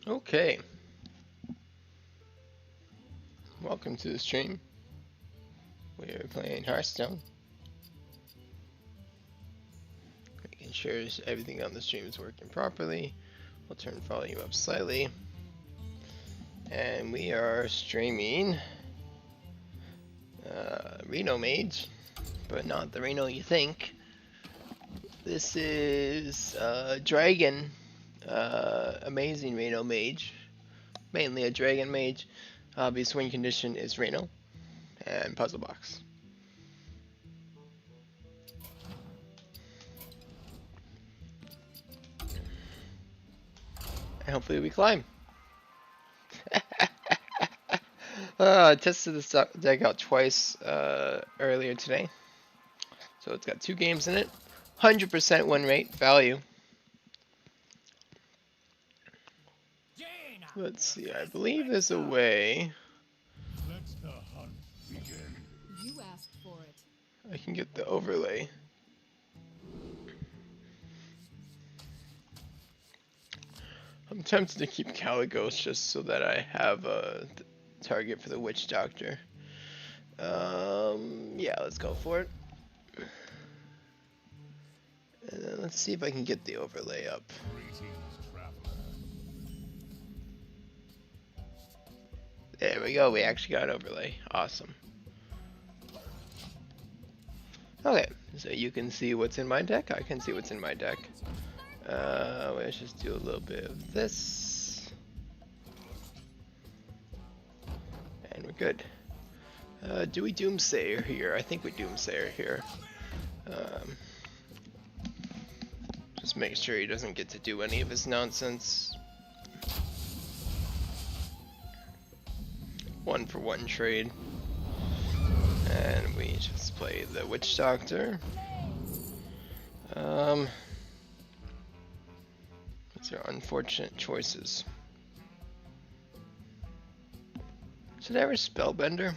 Okay, welcome to the stream. We're playing Hearthstone. Making sure everything on the stream is working properly. We'll turn volume up slightly. And we are streaming Reno Mage, but not the Reno you think. This is Dragon, amazing Reno Mage, mainly a Dragon Mage. Obvious win condition is Reno and Puzzle Box. And hopefully we climb. I tested this deck out twice earlier today. So it's got 2 games in it. 100% win rate, value. Let's see, I believe there's a way You asked for it. I can get the overlay. I'm tempted to keep Caligos just so that I have a target for the Witch Doctor. Yeah, let's go for it. And then let's see if I can get the overlay up. There we go, we actually got an overlay. Awesome. Okay, so you can see what's in my deck, I can see what's in my deck. Let's just do a little bit of this. And we're good. Do we Doomsayer here? I think we Doomsayer here. Just make sure he doesn't get to do any of his nonsense. 1-for-1 trade. And we just play the Witch Doctor. These are unfortunate choices. Should I ever Spellbender?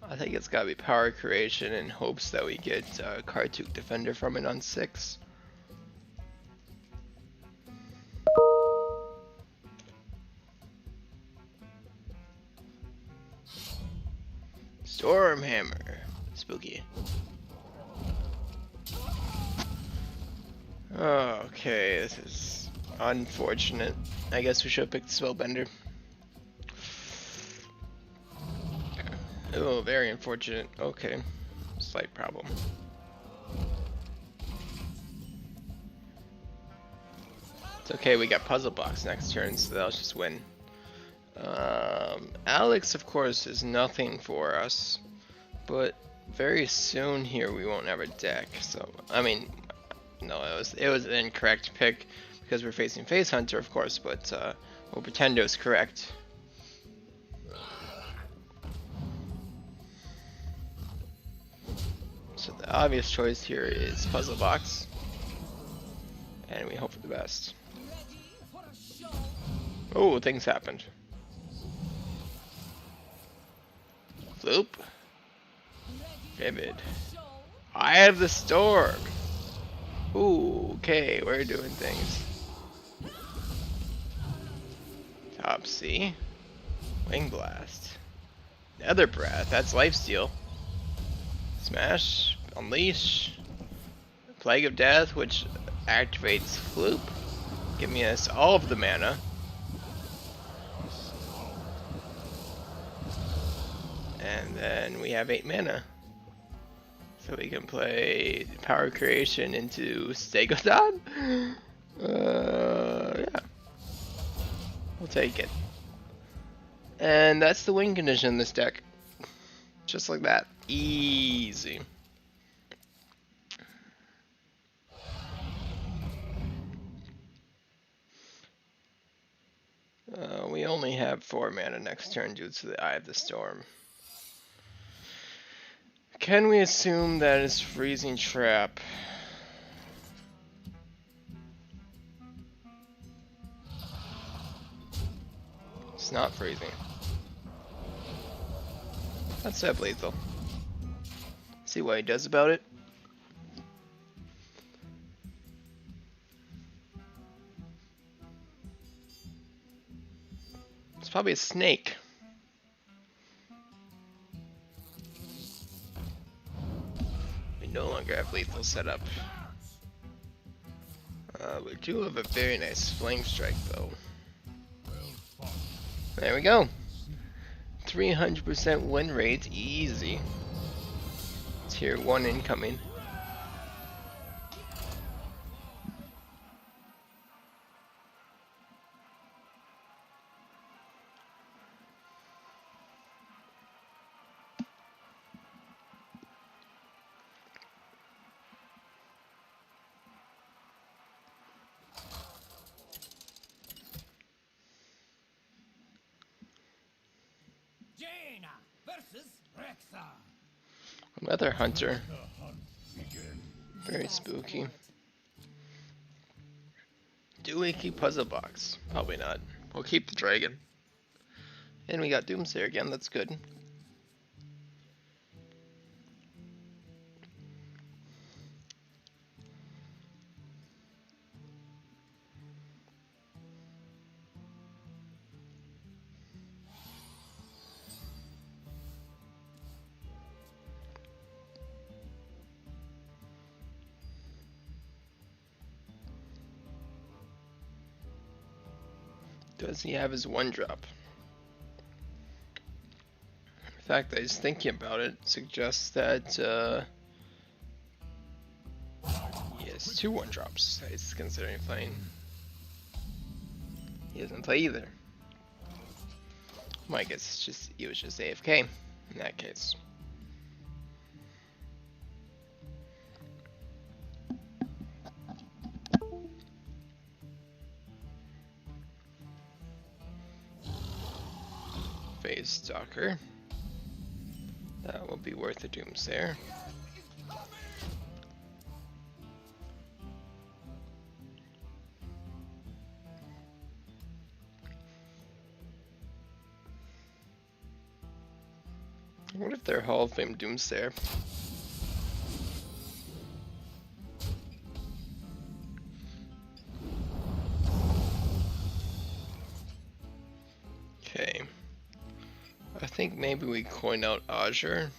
I think it's gotta be Power Creation in hopes that we get Kartuk Defender from it on 6. Stormhammer. Spooky. Okay, this is unfortunate. I guess we should have picked Spellbender. Oh, very unfortunate. Okay. Slight problem. It's okay, we got Puzzle Box next turn, so that'll just win. Alex, of course, is nothing for us, but very soon here we won't have a deck. So, I mean, no, it was an incorrect pick because we're facing Face Hunter, of course, but we'll pretend it was correct. So the obvious choice here is Puzzle Box, and we hope for the best. Oh, things happened. Floop. Vivid. I have the Storm. Ooh, okay, we're doing things. Top C. Wing Blast. Nether Breath, that's Lifesteal. Smash. Unleash. Plague of Death, which activates Floop, giving us all of the mana. And then we have 8 mana. So we can play Power Creation into Stegodon? Yeah. We'll take it. And that's the win condition in this deck. Just like that. Easy. We only have 4 mana next turn due to the Eye of the Storm. Can we assume that it's Freezing Trap? It's not freezing. Let's have lethal. See what he does about it. It's probably a snake. We no longer have lethal setup. We do have a very nice flame strike though. There we go. 300% win rate, easy. Tier 1 incoming. Another hunter. Very spooky. Do we keep puzzle box? Probably not. We'll keep the dragon. And we got Doomsayer again, that's good. Does he have his 1-drop? The fact that he's thinking about it suggests that he has 2 1-drops that he's considering playing. He doesn't play either. Well, I guess it's just he was just AFK in that case. Phase Stalker. That will be worth a Doomsayer. What if they're Hall of Fame Doomsayer? Okay. I think maybe we coin out Azure.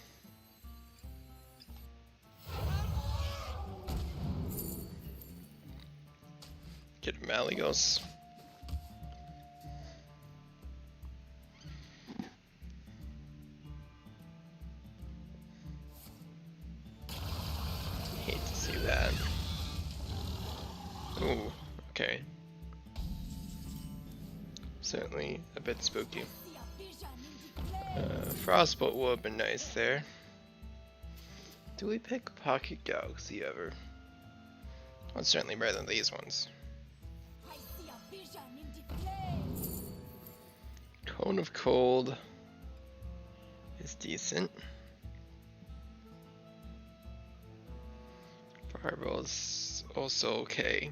Get Malygos. Hate to see that. Ooh, okay. Certainly a bit spooky. Frostbolt would have been nice there. Do we pick Pocket Galaxy ever? Well, it's certainly better than these ones. Cone of Cold is decent. Fireball's also okay.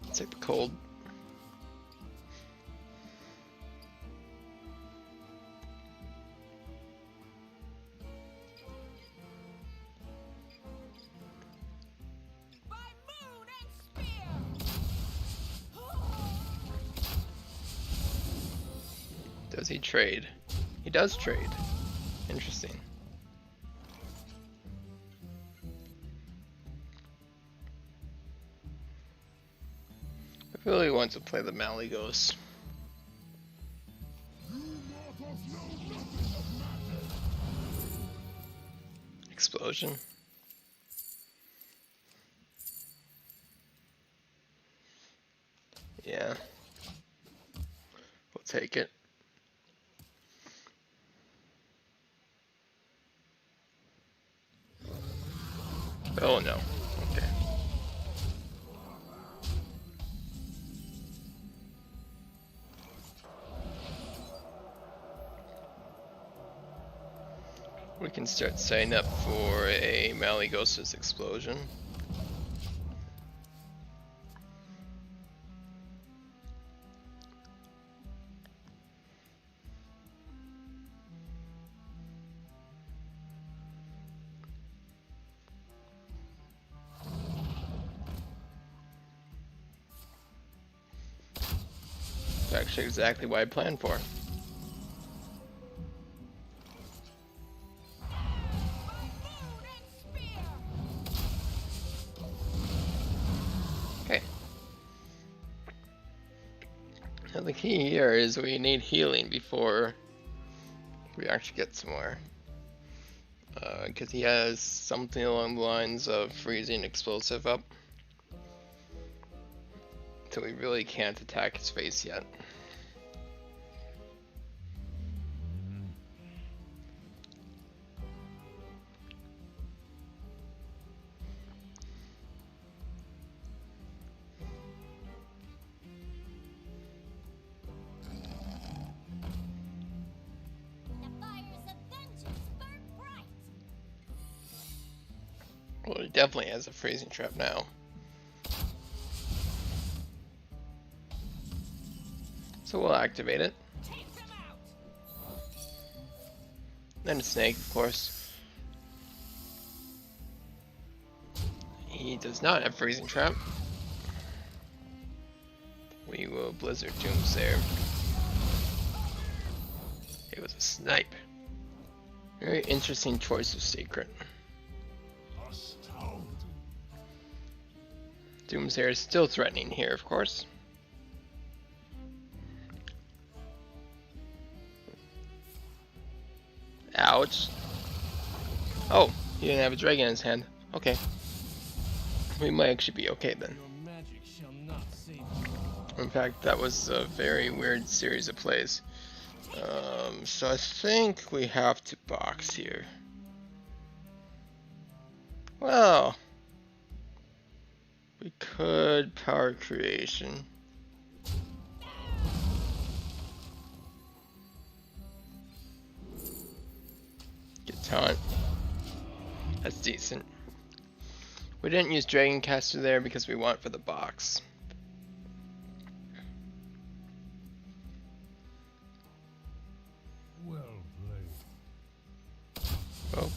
Let's take the cold. Does he trade? He does trade. Interesting. I really want to play the Malygos. Explosion. Yeah. We'll take it. Oh no. Okay. We can start setting up for a Malygos' explosion. actually exactly what I planned for. Okay. Now the key here is we need healing before we actually get somewhere. Because he has something along the lines of freezing explosive up. So we really can't attack his face yet. Well, he definitely has a freezing trap now. So we'll activate it. Then a snake, of course. He does not have freezing trap. We will Blizzard Doomsayer. It was a snipe. Very interesting choice of secret. Doomsayer is still threatening here, of course. Ouch. Oh, he didn't have a dragon in his hand. Okay. We might actually be okay then. In fact, that was a very weird series of plays. So I think we have to box here. Well, we could power creation. Get taunt. That's decent. We didn't use Dragoncaster there because we want for the box. Well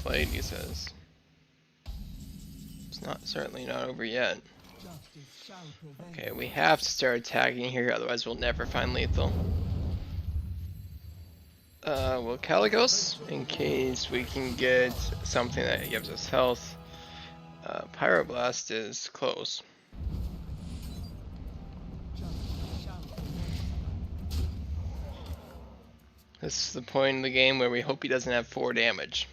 played, he says. It's certainly not over yet. Okay, we have to start attacking here, otherwise we'll never find lethal. We'll Caligos, in case we can get something that gives us health. Pyroblast is close. This is the point in the game where we hope he doesn't have 4 damage.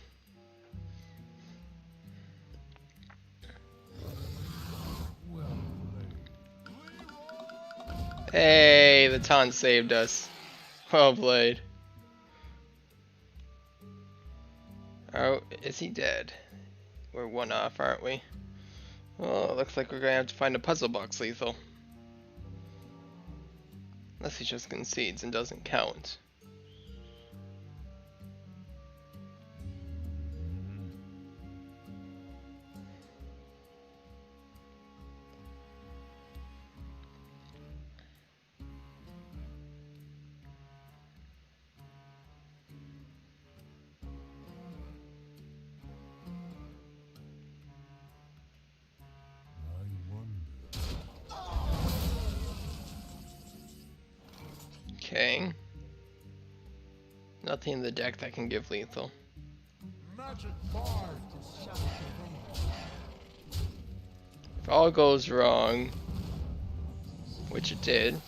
Hey, the taunt saved us. Well played. Oh, is he dead? We're 1 off, aren't we? Well, it looks like we're gonna have to find a puzzle box lethal. Unless he just concedes and doesn't count. Okay. Nothing in the deck that can give lethal. If all goes wrong, which it did.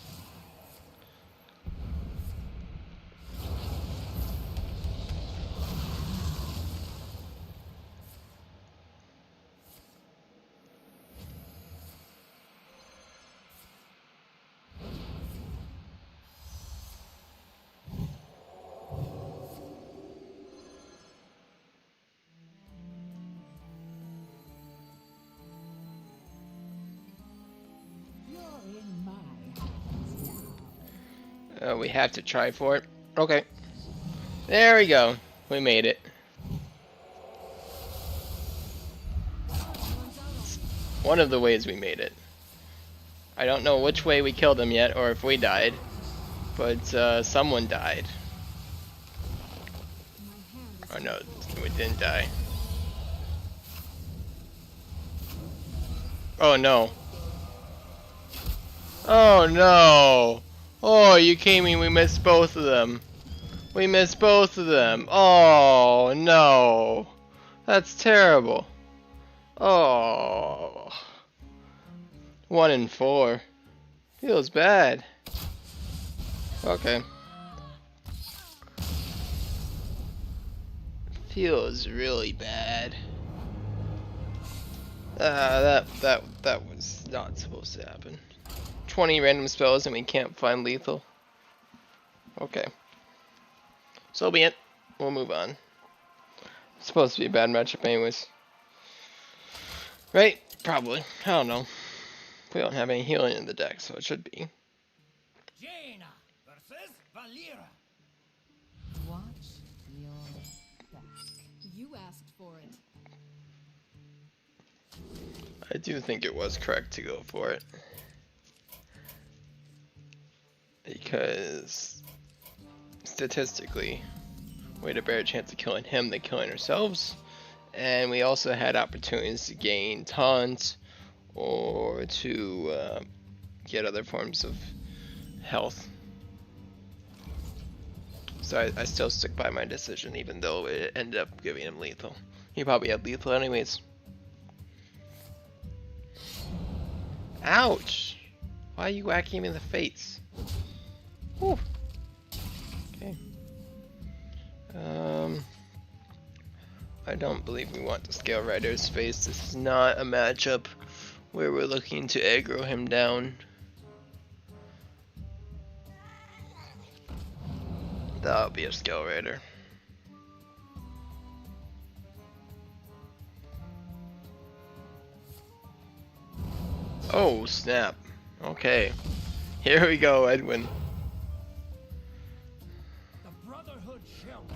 We have to try for it. Okay. There we go. We made it. One of the ways we made it. I don't know which way we killed him yet, or if we died. But someone died. Oh no, we didn't die. Oh no. Oh no! Oh, you came in, we missed both of them. We missed both of them. Oh, no. That's terrible. Oh. 1 in 4. Feels bad. Okay. Feels really bad. That was not supposed to happen. 20 random spells and we can't find lethal. Okay. So be it. We'll move on. It's supposed to be a bad matchup anyways. Right? Probably. I don't know. We don't have any healing in the deck, so it should be. Jaina versus Valera. Watch your back. You asked for it. I do think it was correct to go for it. Because statistically, we had a better chance of killing him than killing ourselves. And we also had opportunities to gain taunt or to get other forms of health. So I still stick by my decision even though it ended up giving him lethal. He probably had lethal anyways. Ouch! Why are you whacking me in the face? Whew. Okay. I don't believe we want to scale Rider's face. This is not a matchup where we're looking to aggro him down. That'll be a scale Rider. Oh snap. Okay. Here we go, Edwin.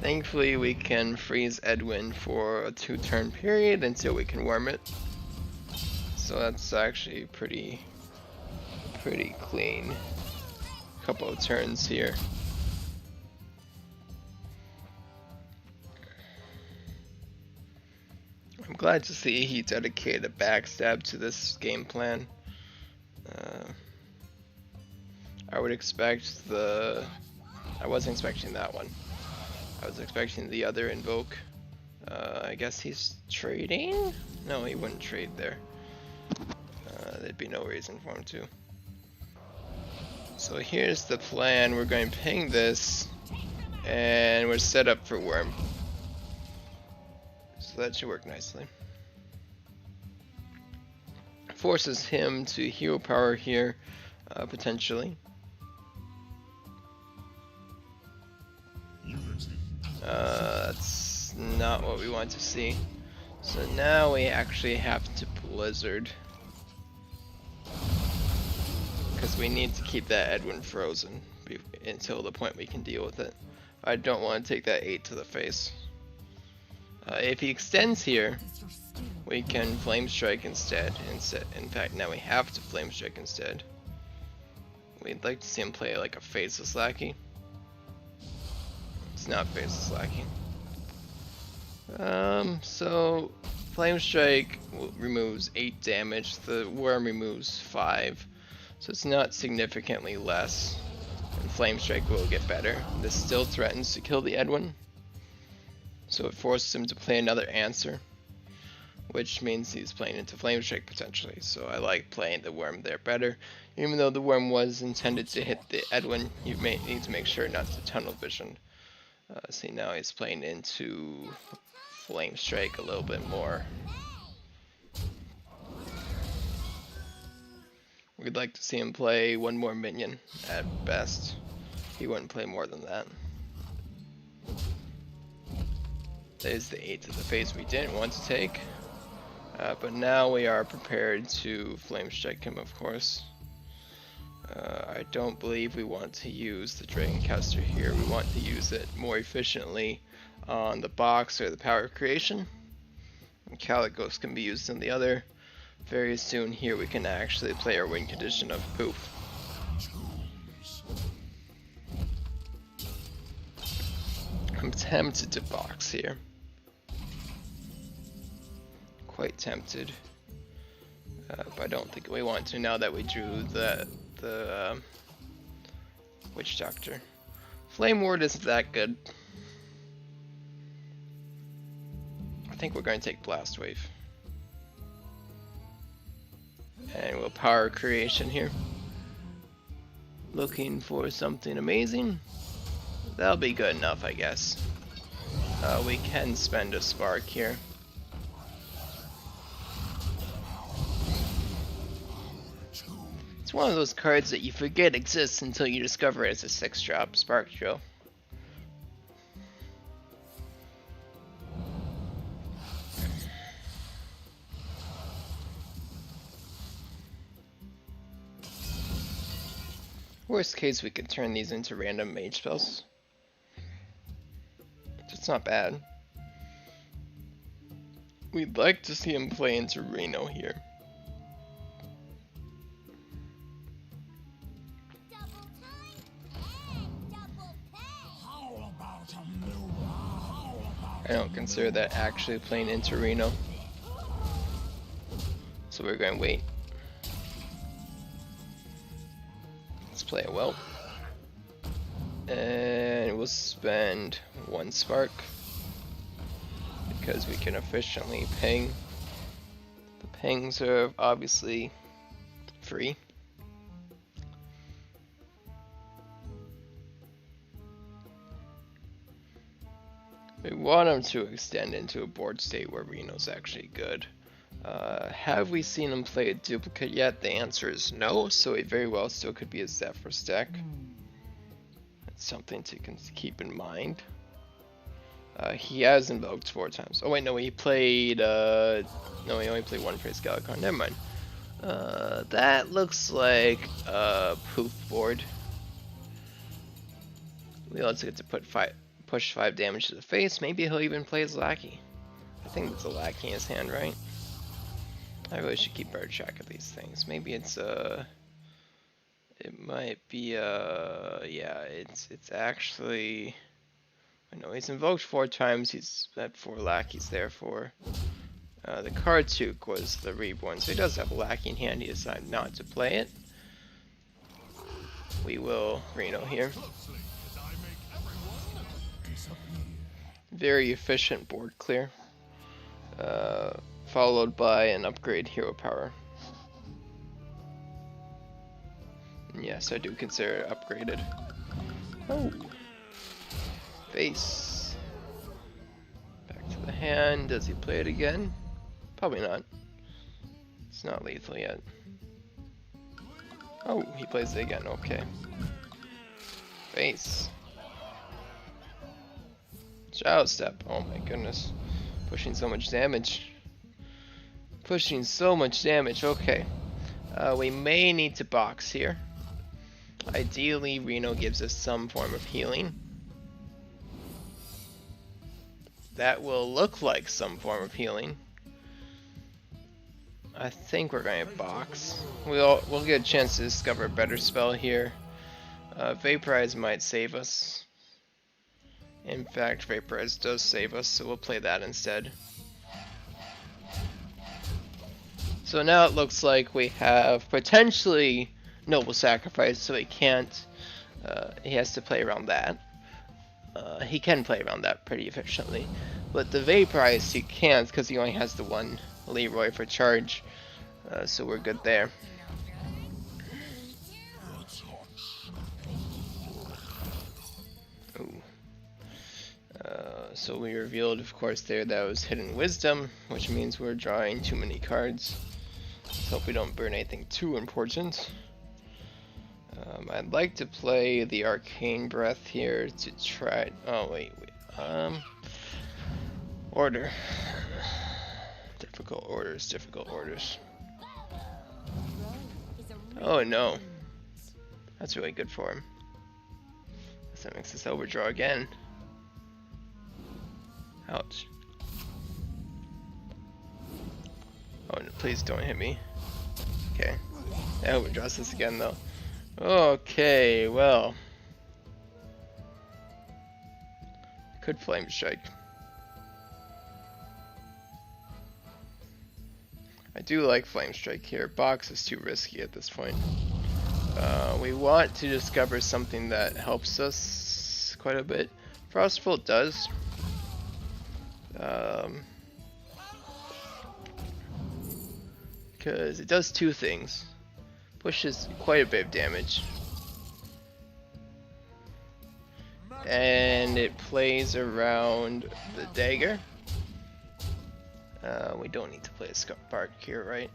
Thankfully we can freeze Edwin for a 2-turn period until we can worm it. So that's actually pretty clean. Couple of turns here. I'm glad to see he dedicated a backstab to this game plan. I would expect I wasn't expecting that one. I was expecting the other invoke. I guess he's trading? No, he wouldn't trade there. There'd be no reason for him to. So here's the plan. We're going to ping this, and we're set up for worm. So that should work nicely. Forces him to hero power here, potentially. That's not what we want to see. So now we actually have to blizzard. Because we need to keep that Edwin frozen until the point we can deal with it. I don't want to take that 8 to the face. If he extends here, we can Flame Strike instead. In fact, now we have to Flame Strike instead. We'd like to see him play like a Faceless Lackey. It's not Faceless Lackey. So Flame Strike removes 8 damage. The Worm removes 5. So it's not significantly less. And Flame Strike will get better. This still threatens to kill the Edwin. So it forces him to play another answer, which means he's playing into Flame Strike potentially. So I like playing the Worm there better. Even though the Worm was intended to hit the Edwin, you may need to make sure not to tunnel vision. See, now he's playing into Flame Strike a little bit more. We'd like to see him play one more minion at best. He wouldn't play more than that. There's the 8 to the face we didn't want to take. But now we are prepared to Flame Strike him, of course. I don't believe we want to use the Dragon Caster here. We want to use it more efficiently on the box or the power creation. And Calicos can be used on the other. Very soon here we can actually play our win condition of poof. I'm tempted to box here. Quite tempted. But I don't think we want to now that we drew the Witch Doctor. Flame Ward isn't that good. I think we're going to take Blast Wave. And we'll power creation here. Looking for something amazing. That'll be good enough, I guess. We can spend a spark here. It's one of those cards that you forget exists until you discover it as a 6-drop Spark Drill. Worst case, we could turn these into random mage spells. It's not bad. We'd like to see him play into Reno here. I don't consider that actually playing into Reno. So we're going to wait. Let's play it well. And we'll spend 1 spark. Because we can efficiently ping. The pings are obviously free. We want him to extend into a board state where Reno's actually good. Have we seen him play a duplicate yet? The answer is no, so it very well still could be a Zephyr stack. That's something to keep in mind. He has invoked 4 times. Oh wait, no, he played, no, he only played 1 Praise Galacon, never mind. That looks like a poof board. We also get to push 5 damage to the face. Maybe he'll even play his Lackey. I think that's a Lackey in his hand, right? I really should keep better track of these things. Maybe it's it might be yeah, it's actually, I know he's invoked 4 times. He's had 4 lackeys there for. The Kartuk was the Reborn, so he does have a lackey in hand. He decided not to play it. We will Reno here. Very efficient board clear. Followed by an upgrade hero power. And yes, I do consider it upgraded. Oh. Face. Back to the hand. Does he play it again? Probably not. It's not lethal yet. Oh, he plays it again. Okay. Face. Shadow Step. Oh my goodness. Pushing so much damage. Pushing so much damage. Okay. We may need to box here. Ideally, Reno gives us some form of healing. That will look like some form of healing. I think we're going to box. We'll get a chance to discover a better spell here. Vaporize might save us. In fact, Vaporize does save us, so we'll play that instead. So now it looks like we have potentially Noble Sacrifice, so he can't. He has to play around that. He can play around that pretty efficiently. But the Vaporize he can't because he only has the 1 Leroy for charge. So we're good there. Ooh. So we revealed, of course, there that was Hidden Wisdom, which means we're drawing too many cards. Let's hope we don't burn anything too important. I'd like to play the Arcane Breath here to try. Oh wait. Order. Difficult orders. Oh no. That's really good for him. That makes us overdraw again. Ouch. Oh, no, please don't hit me. Okay. I overdraws this again though. Okay, well. Could Flame Strike. I do like Flame Strike here. Box is too risky at this point. We want to discover something that helps us quite a bit. Frostbolt does. Because it does two things. Pushes quite a bit of damage. And it plays around the dagger. We don't need to play a spark here, right?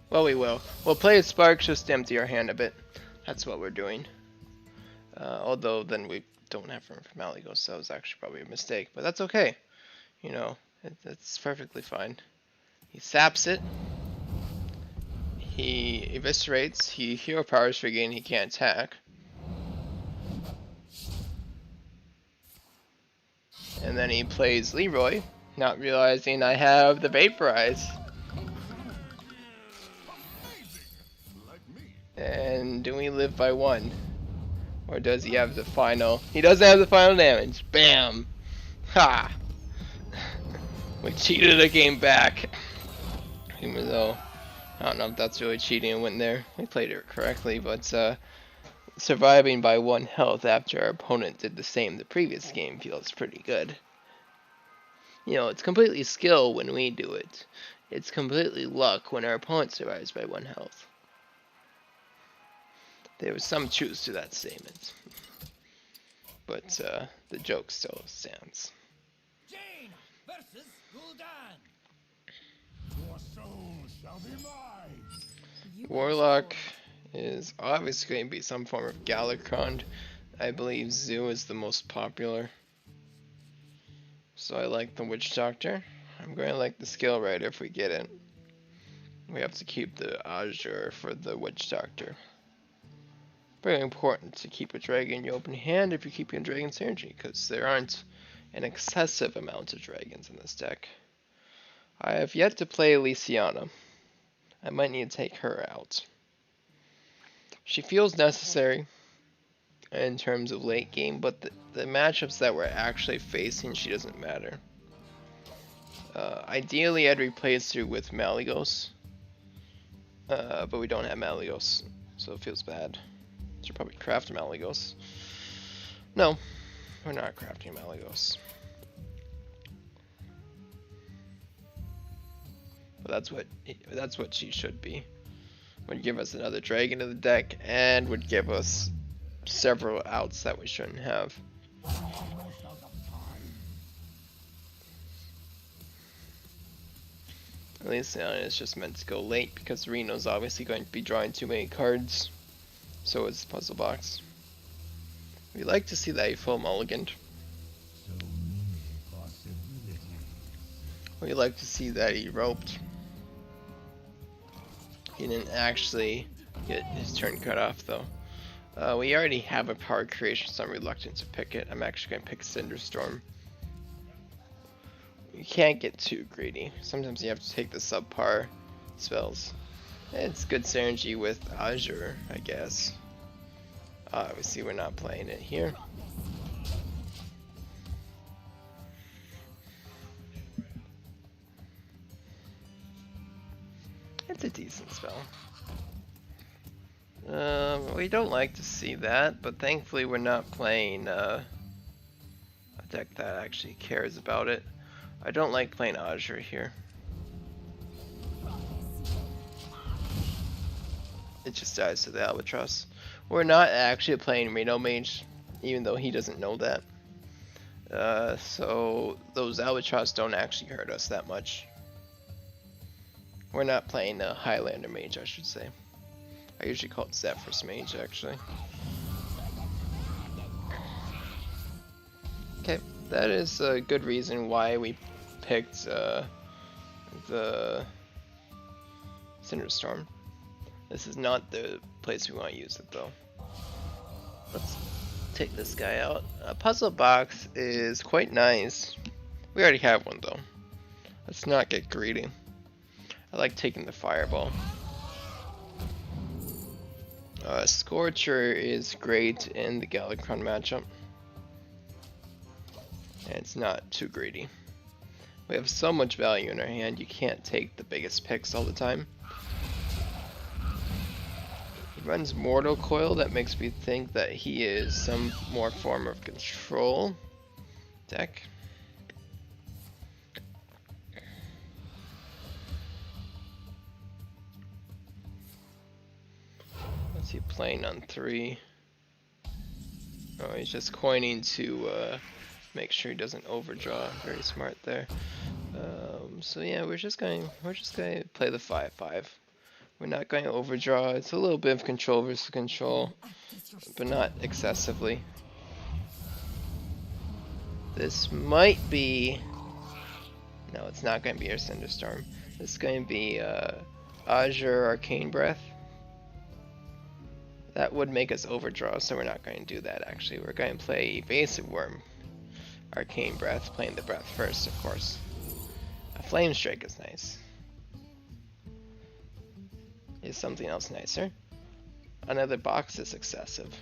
Well, we will. We'll play a spark just to empty our hand a bit. That's what we're doing. Although then we don't have room for Malygos, so that was actually probably a mistake. But that's okay. You know, it's perfectly fine. He saps it. He eviscerates. He hero powers regain. He can't attack. And then he plays Leroy, not realizing I have the Vaporize. And do we live by one? Or does he have the final? He doesn't have the final damage. Bam! Ha! We cheated a game back. Even though, I don't know if that's really cheating and went there. We played it correctly, but surviving by 1 health after our opponent did the same the previous game feels pretty good. You know, it's completely skill when we do it. It's completely luck when our opponent survives by 1 health. There was some truth to that statement. But the joke still stands. Jaina versus Gul'dan. Your soul shall be mine. Warlock is obviously going to be some form of Galakrond. I believe Zoo is the most popular. So I like the Witch Doctor. I'm going to like the Skill Rider if we get it. We have to keep the Azure for the Witch Doctor. Very important to keep a dragon in your open hand if you're keeping a dragon synergy, because there aren't an excessive amount of dragons in this deck. I have yet to play Elysiana. I might need to take her out. She feels necessary in terms of late game, but the matchups that we're actually facing, she doesn't matter. Ideally, I'd replace her with Malygos, but we don't have Malygos, so it feels bad. Should probably craft Malygos. No, we're not crafting Malygos. But that's what she should be. Would give us another dragon in the deck and would give us several outs that we shouldn't have. At least it's just meant to go late because Reno's obviously going to be drawing too many cards. So is Puzzle Box. We like to see that he full mulliganed. We like to see that he roped. He didn't actually get his turn cut off though. We already have a power creation, so I'm reluctant to pick it. I'm actually going to pick Cinderstorm. You can't get too greedy. Sometimes you have to take the subpar spells. It's good synergy with Azure, I guess. Obviously, we're not playing it here. It's a decent spell. We don't like to see that, but thankfully we're not playing a deck that actually cares about it. I don't like playing Azure here. It just dies to the Albatross. We're not actually playing Reno Mage, even though he doesn't know that. So those Albatross don't actually hurt us that much. We're not playing a Highlander Mage, I should say. I usually call it Zephyrus Mage, actually. Okay, that is a good reason why we picked the Cinderstorm. This is not the place we want to use it though. Let's take this guy out. Puzzle Box is quite nice. We already have one though. Let's not get greedy. I like taking the Fireball. Scorcher is great in the Galakrond matchup. And it's not too greedy. We have so much value in our hand, you can't take the biggest picks all the time. runs Mortal Coil. That makes me think that he is some more form of control deck. What's he playing on 3? Oh, he's just coining to make sure he doesn't overdraw. Very smart there. So yeah, we're just going to play the 5/5. We're not going to overdraw. It's a little bit of control versus control, but not excessively. This might be... No, it's not going to be our Cinderstorm. This is going to be Azure Arcane Breath. That would make us overdraw, so we're not going to do that actually. We're going to play Evasive Worm Arcane Breath, playing the Breath first, of course. A Flame Strike is nice. Is something else nicer? Another box is excessive.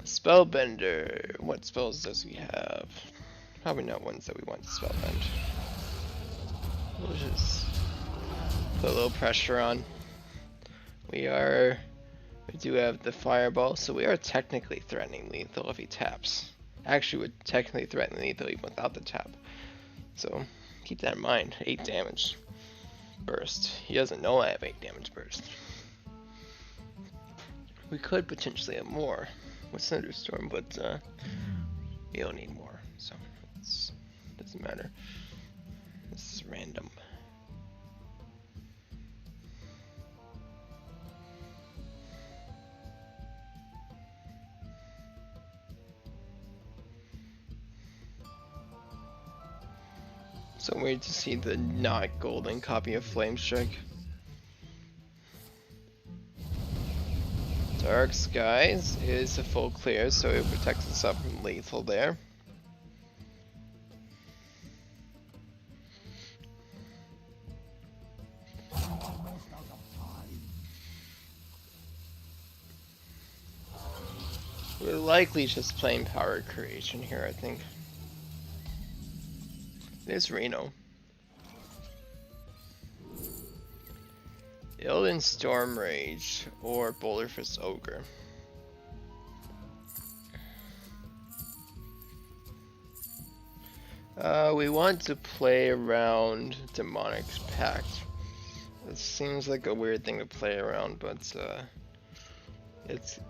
Spellbender. What spells does he have? Probably not ones that we want to spellbend. We'll just put a little pressure on. We do have the Fireball, so we are technically threatening lethal if he taps. Actually, we're technically threatening lethal even without the tap. So keep that in mind. 8 damage burst. He doesn't know I have 8 damage burst. We could potentially have more with Cinderstorm, but we don't need more, so it doesn't matter. This is random. So I'm waiting to see the not golden copy of Flame Strike. Dark Skies is a full clear, so it protects us up from lethal there. We're likely just playing Power Creation here, I think. There's Reno. Illidan Storm Rage or Boulderfist Ogre. We want to play around Demonic Pact. It seems like a weird thing to play around, but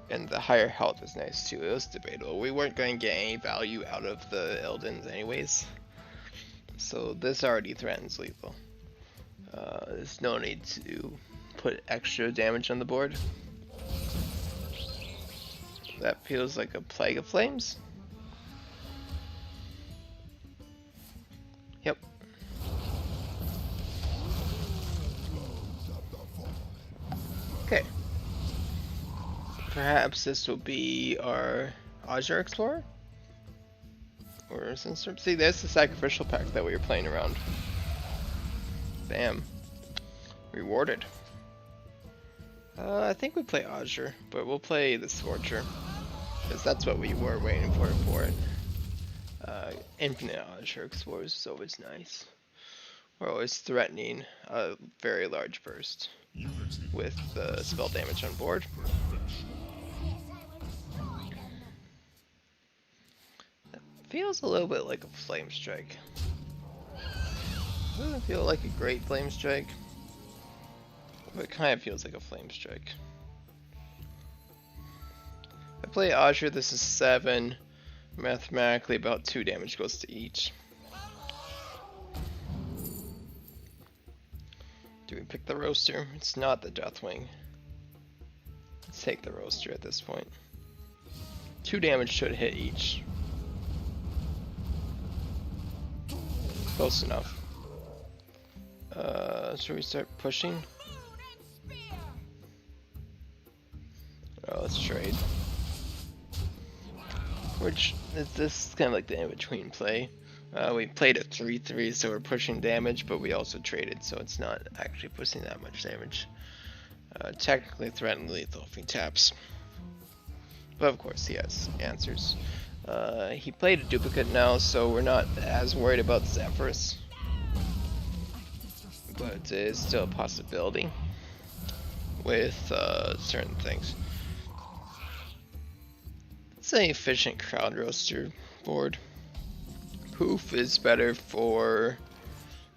and the higher health is nice too. It was debatable. We weren't going to get any value out of the Ildans anyways, so this already threatens lethal. There's no need to put extra damage on the board. That feels like a Plague of Flames. Yep. Okay. Perhaps this will be our Azure Explorer? Or Sinister? See, there's the Sacrificial Pact that we were playing around. Bam. Rewarded. I think we play Azure, but we'll play the Scorcher. Because that's what we were waiting for it. Infinite Azure Explorers is always nice. We're always threatening a very large burst with the spell damage on board. That feels a little bit like a Flame Strike. Doesn't feel like a great Flame Strike, but it kind of feels like a Flame Strike. If I play Azure, this is 7. Mathematically, about 2 damage goes to each. Do we pick the Roaster? It's not the Deathwing. Let's take the Roaster at this point. 2 damage should hit each. Close enough. Should we start pushing? Oh, let's trade. Which, this is kind of like the in-between play. We played a 3-3, so we're pushing damage, but we also traded, so it's not actually pushing that much damage. Technically threaten lethal if he taps. But of course he has answers. He played a duplicate now, so we're not as worried about Zephyrus. But it is still a possibility. with certain things. It's an efficient crowd roaster board. Poof is better for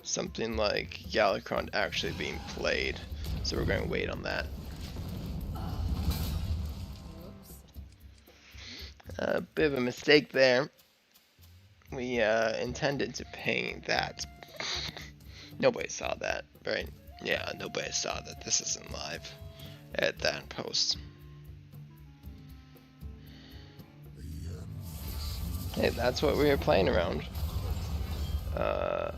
something like Galacron actually being played, so we're going to wait on that. A bit of a mistake there. We intended to paint that. Nobody saw that, right? Yeah, nobody saw that this isn't live. Edit that in post. Hey, that's what we were playing around. I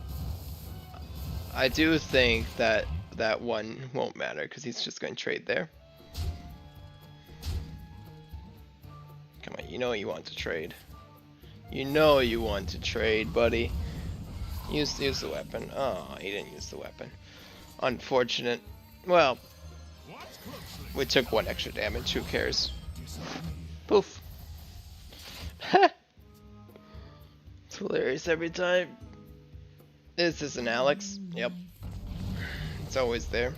do think that that one won't matter because he's just going to trade there. Come on, you know you want to trade. You know you want to trade, buddy. Use the weapon. Oh, he didn't use the weapon. Unfortunate. Well, we took 1 extra damage. Who cares? Poof. It's hilarious every time. This is an Alex. Yep. It's always there.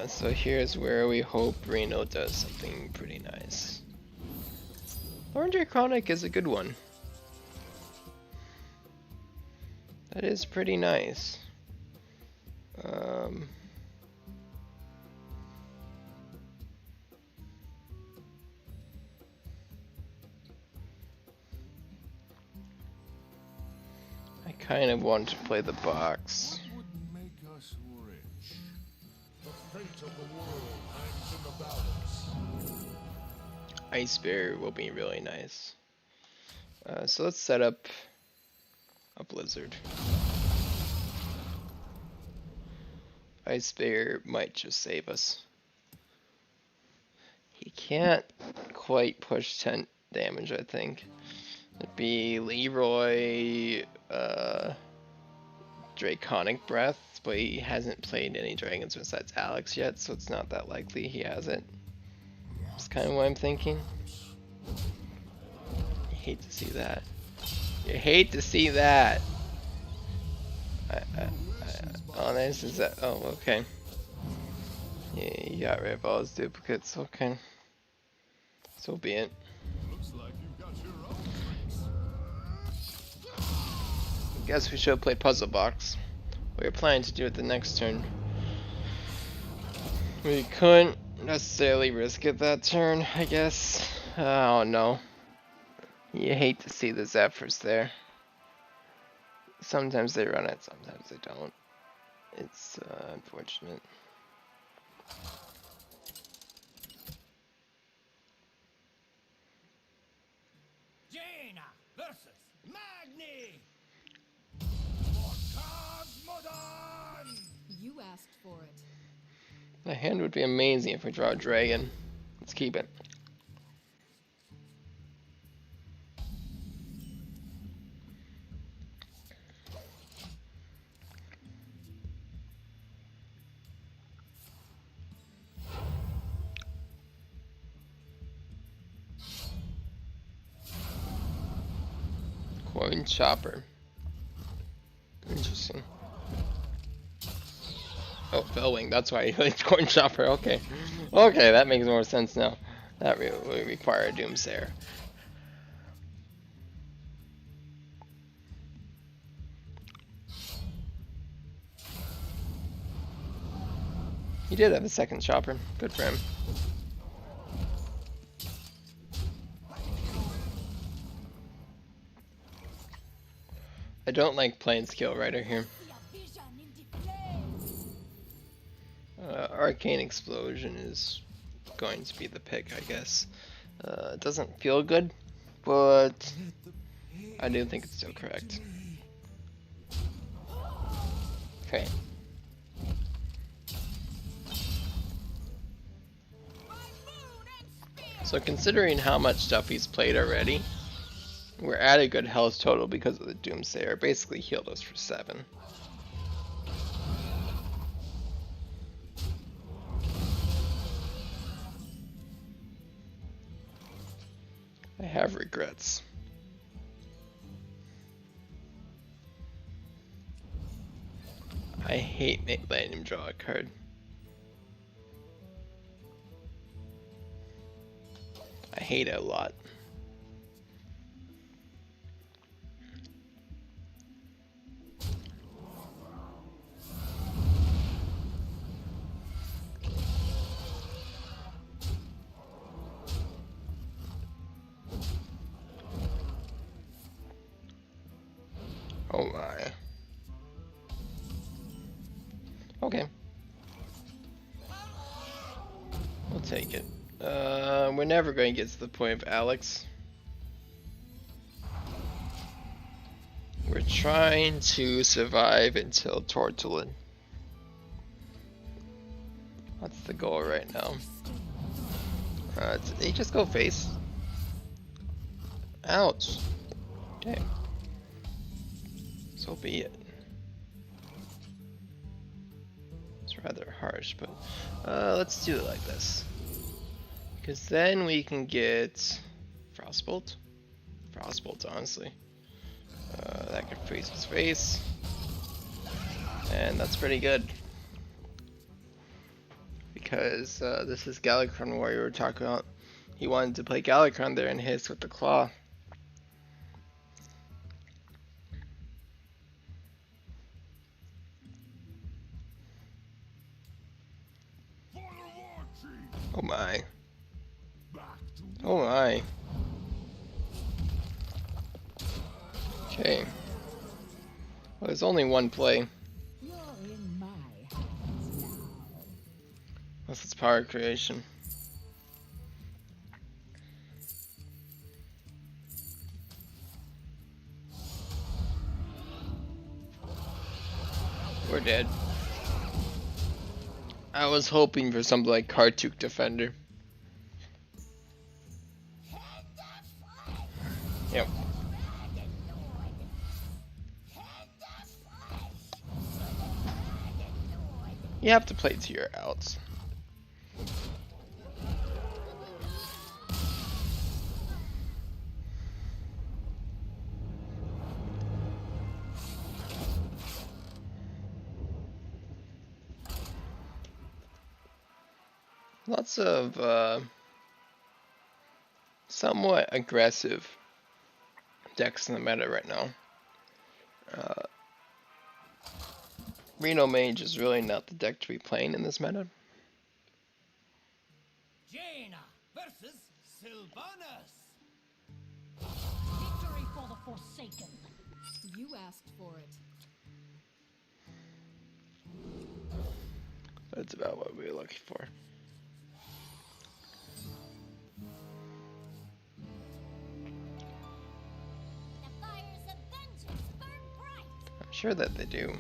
So here's where we hope Reno does something pretty nice. Orange Iconic is a good one. That is pretty nice. I kind of want to play the box. What would make us rich? The fate of the world hangs in the balance. Ice Bear will be really nice. So let's set up a Blizzard. Ice Bear might just save us. He can't quite push 10 damage, I think. It'd be Leroy, Draconic Breath, but he hasn't played any dragons besides Alex yet, so it's not that likely he has it. That's kind of what I'm thinking. You hate to see that. You hate to see that. Oh, this is that. Oh, okay. Yeah, you got rid of all his duplicates. Okay. So be it. Looks like you've got your own tricks. Guess we should have played Puzzle Box. We were planning to do it the next turn. We couldn't necessarily risk it that turn, I guess. Oh no. You hate to see the Zephyrs there. Sometimes they run it, sometimes they don't. It's unfortunate. Jaina versus Magni. For Cosmodon. You asked for it. The hand would be amazing if we draw a dragon. Let's keep it. Coin chopper. Interesting. Oh, Bellwing, that's why he liked Coin Chopper, okay. Okay, that makes more sense now. That would require a Doomsayer. He did have a second Chopper. Good for him. I don't like playing Skill Rider here. Arcane Explosion is going to be the pick, I guess. It doesn't feel good, but I do think it's still correct. Okay. So considering how much stuff he's played already, we're at a good health total because of the Doomsayer. Basically healed us for 7. I have regrets. I hate letting him draw a card. I hate it a lot. Oh my. Okay. We'll take it. We're never going to get to the point of Alex. We're trying to survive until Tortulin. That's the goal right now. Did they just go face? Ouch. Okay. So be it. It's rather harsh, but let's do it like this. Because then we can get Frostbolt. Frostbolt, honestly. That could freeze his face. And that's pretty good. Because this is Galakrond Warrior we were talking about. He wanted to play Galakrond there and hit with the claw. Oh my. Oh my. Okay. Well, there's only one play. You're in my hands now. Unless it's power creation. We're dead. I was hoping for something like Kartuk Defender. Yep. You have to play to your outs. Lots of somewhat aggressive decks in the meta right now. Reno Mage is really not the deck to be playing in this meta. Jaina versus Sylvanas. Victory for the Forsaken. You asked for it. That's about what we were looking for. The fires of vengeance burn bright. I'm sure that they do.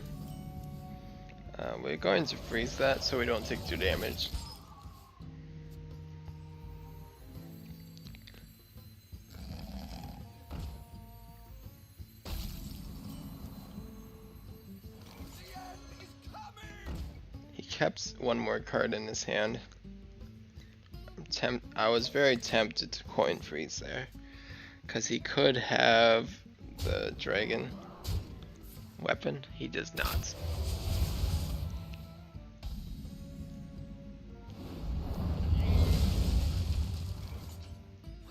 We're going to freeze that so we don't take 2 damage. He kept one more card in his hand. I was very tempted to coin freeze there, because he could have the dragon weapon. He does not.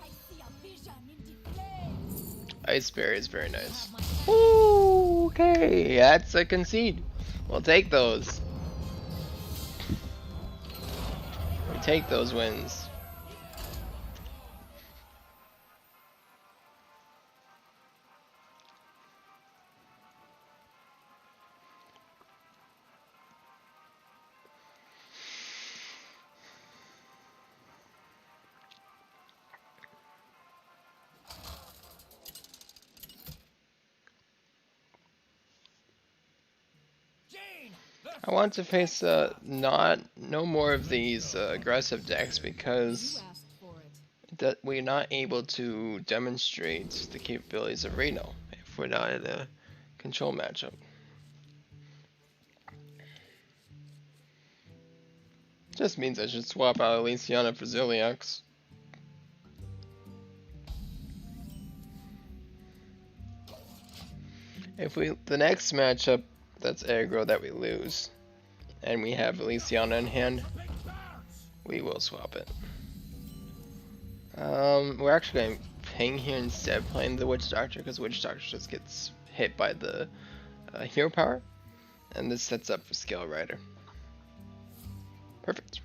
I see a vision in the flames. Ice Berry is very nice. Ooh, okay, that's a concede. We'll take those. We take those wins. I want to face no more of these aggressive decks because You asked for it. that we're not able to demonstrate the capabilities of Reno if we're not in a control matchup. Just means I should swap out Elysiana for Zilliax. If the next matchup that's aggro that we lose. And we have Elysiana in hand. We will swap it. We're actually going to ping here instead of playing the Witch Doctor, because Witch Doctor just gets hit by the hero power. And this sets up for Scale Rider. Perfect.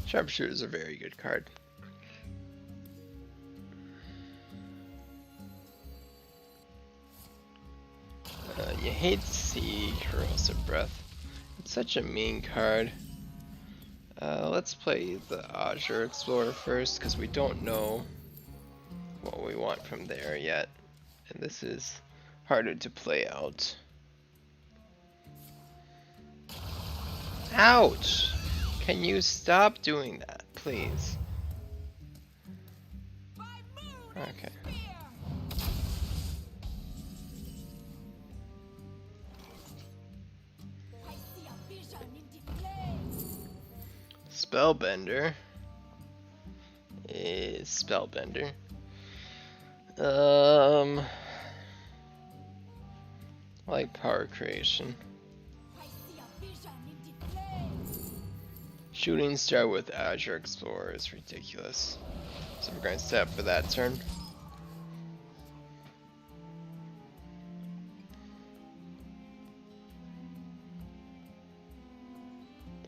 Sharpshooter is a very good card. You hate to see Corrosive Breath. It's such a mean card. Let's play the Azure Explorer first, because we don't know what we want from there yet. And this is harder to play out. Ouch! Can you stop doing that, please? Okay. Spellbender is Spellbender. I like Power Creation. Shooting Star with Azure Explorer is ridiculous. So we're going to set up for that turn.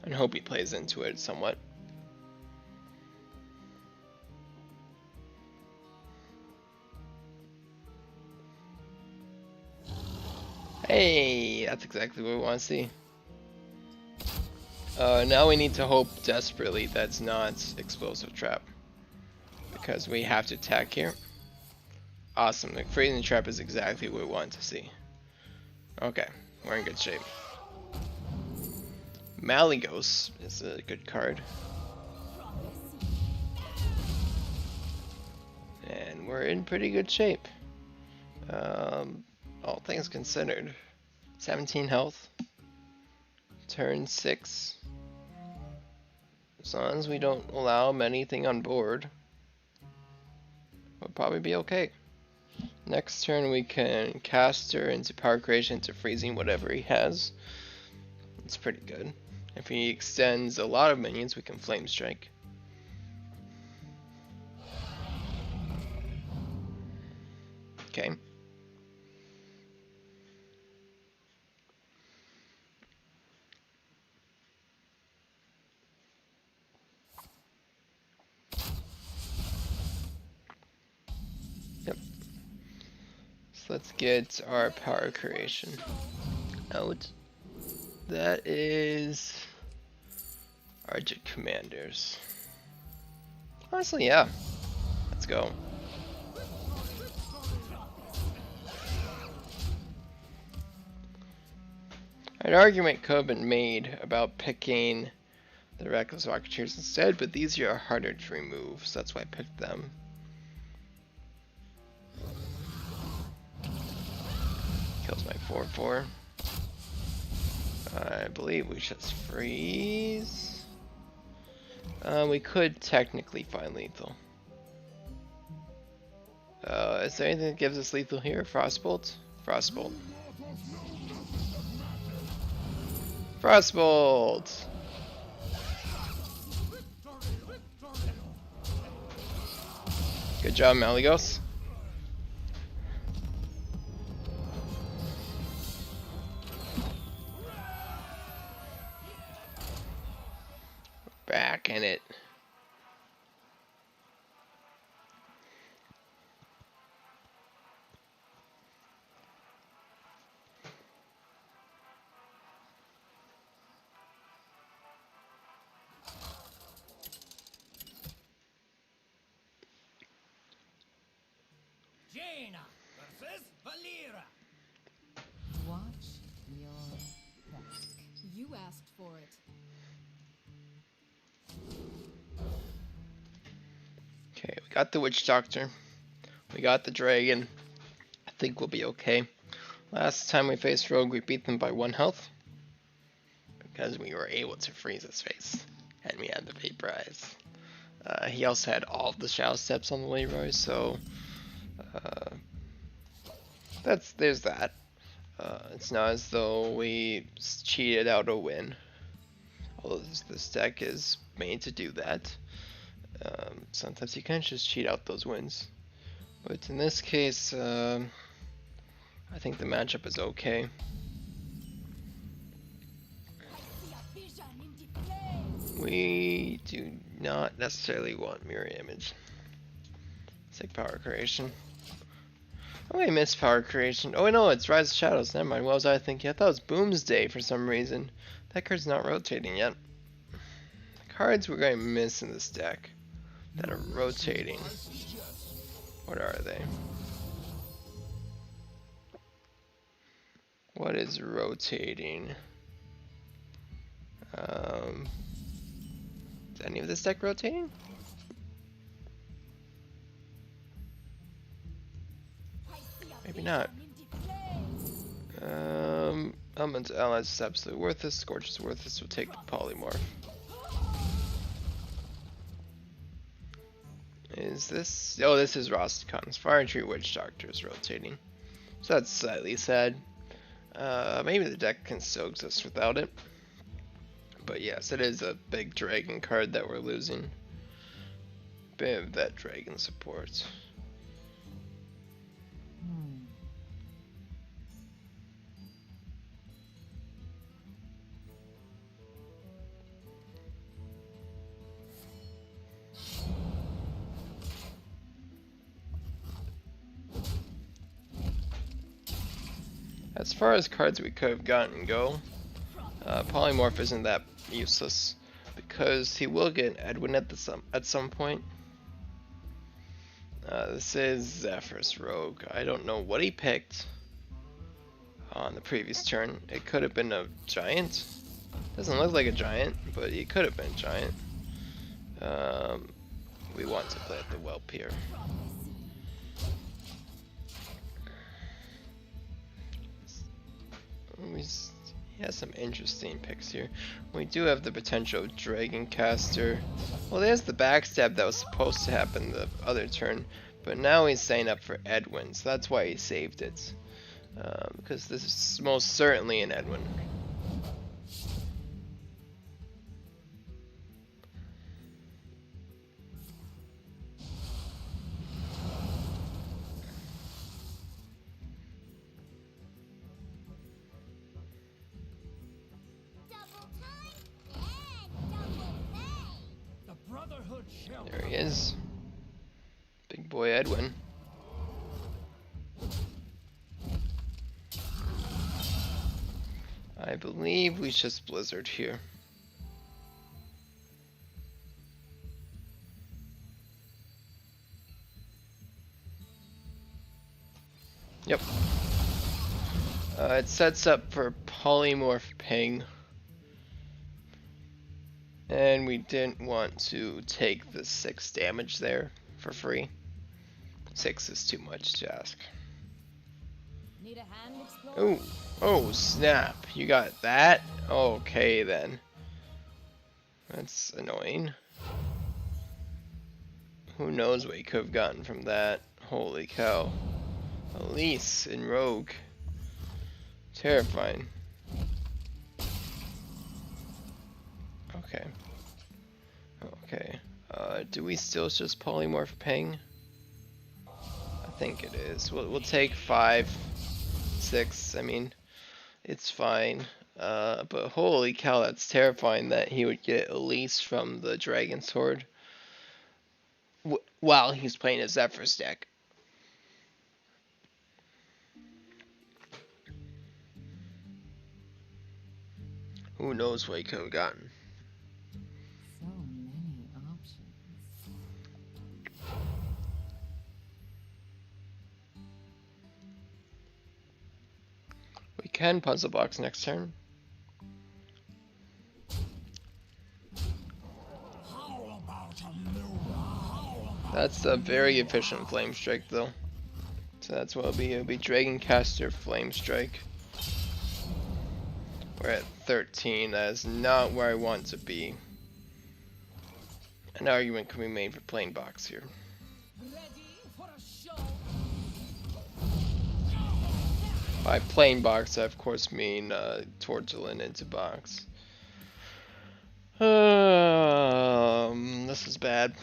And hope he plays into it somewhat. Hey, that's exactly what we want to see. Now we need to hope desperately that's not Explosive Trap, because we have to attack here. Awesome, the Freezing Trap is exactly what we want to see. Okay, we're in good shape. Malygos is a good card. And we're in pretty good shape. All things considered. 17 health. Turn 6. As long as we don't allow him anything on board, we'll probably be okay. Next turn we can cast her into Power Creation to freezing whatever he has. It's pretty good. If he extends a lot of minions, we can Flame Strike. Okay. Yep. So let's get our Power Creation out. That is Argent Commanders. Honestly, yeah. Let's go. An argument could have been made about picking the Reckless Rocketeers instead, but these are harder to remove, so that's why I picked them. Kills my 4/4. I believe we just freeze. We could technically find lethal. Is there anything that gives us lethal here? Frostbolt? Frostbolt. Frostbolt! Good job, Malygos. Back in it. Jaina versus Valera. Watch your back. You asked for it. Okay, we got the Witch Doctor. We got the Dragon. I think we'll be okay. Last time we faced Rogue, we beat them by 1 health. Because we were able to freeze his face. and we had the Vaporize. He also had all of the Shadow Steps on the Leroy, so there's that. It's not as though we cheated out a win, although this deck is made to do that. Sometimes you can just cheat out those wins, but in this case, I think the matchup is okay. We do not necessarily want Mirror Image. Let's take Power Creation. Oh, I missed Power Creation. Oh, no, it's Rise of Shadows. Never mind. What was I thinking? I thought it was Boomsday for some reason. That card's not rotating yet. The cards we're going to miss in this deck that are rotating. What are they? What is rotating? Is any of this deck rotating? Maybe not. Elements allies is absolutely worthless. Scorch is worthless. We'll take the polymorph. Is this? Oh, this is Rosticon's Fire Tree Witch Doctor is rotating. So that's slightly sad. Maybe the deck can still exist without it. But yes, it is a big dragon card that we're losing. Bit of that dragon support. As far as cards we could have gotten go, Polymorph isn't that useless because he will get Edwin at some point. This is Zephyrus Rogue. I don't know what he picked on the previous turn. It could have been a giant. Doesn't look like a giant, but he could have been a giant. We want to play at the Whelp here. He has some interesting picks here. We do have the potential of Dragon Caster. Well, there's the backstab that was supposed to happen the other turn, but now he's setting up for Edwin, so that's why he saved it. Because this is most certainly an Edwin. There he is. Big boy Edwin. I believe we just Blizzard here. Yep. It sets up for Polymorph Ping. And we didn't want to take the 6 damage there for free. 6 is too much to ask. Need a hand, Explorer? Oh, oh snap! You got that? Okay then. That's annoying. Who knows what you could have gotten from that? Holy cow! Elise in Rogue. Terrifying. Okay. Okay. Do we still just polymorph Ping? I think it is. We'll take 5, 6. I mean, it's fine. But holy cow, that's terrifying that he would get Elise from the Dragon Sword while he's playing his Zephyrus deck. Who knows what he could have gotten. So many options. We can puzzle box next turn. That's a very efficient Flame Strike though. So that's what it'll be. It'll be Dragon Caster Flame Strike. We're at 13. That is not where I want to be. An argument can be made for playing box here. Ready for a show? By playing box, I of course mean Tortulin into box. This is bad.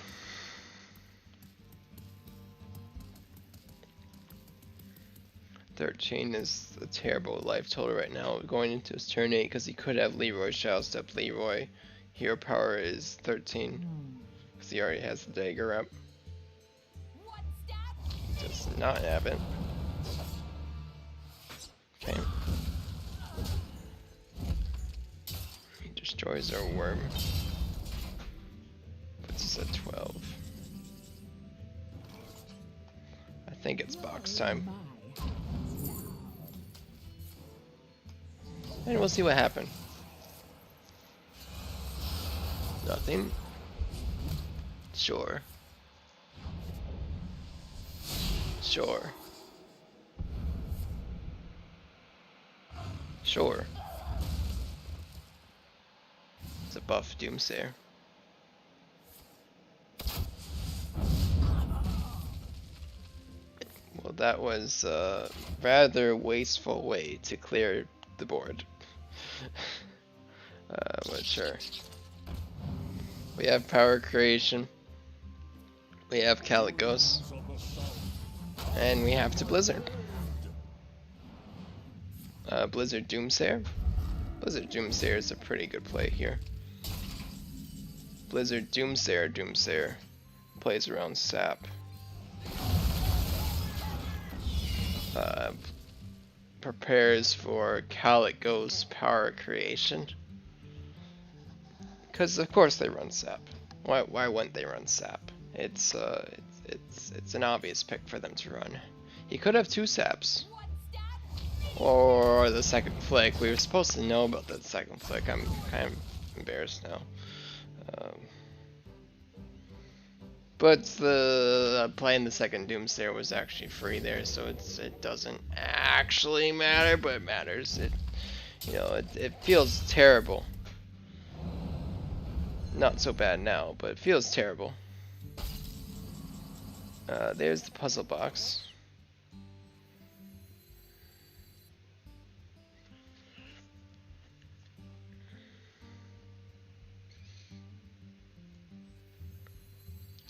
$13 is a terrible life total right now going into his turn 8 because he could have Leroy Shadow Step Leroy. Hero power is 13 because he already has the dagger up. One step. He does not have it. Okay. He destroys our worm. Puts us at 12. I think it's box time. And we'll see what happened. Nothing. Sure. Sure. Sure. It's a buff Doomsayer. Well, that was a rather wasteful way to clear the board. But sure. We have Power Creation. We have Calicos. And we have to Blizzard. Blizzard Doomsayer. Blizzard Doomsayer is a pretty good play here. Blizzard Doomsayer plays around Sap. Prepares for Calicos Power Creation. Because of course they run Sap. Why wouldn't they run Sap? It's an obvious pick for them to run. He could have 2 Saps. Or the second flick. We were supposed to know about that second flick. I'm kind of embarrassed now. But the playing the second Doomsayer was actually free there, so it doesn't actually matter, but it matters. It feels terrible. Not so bad now, but it feels terrible. There's the puzzle box.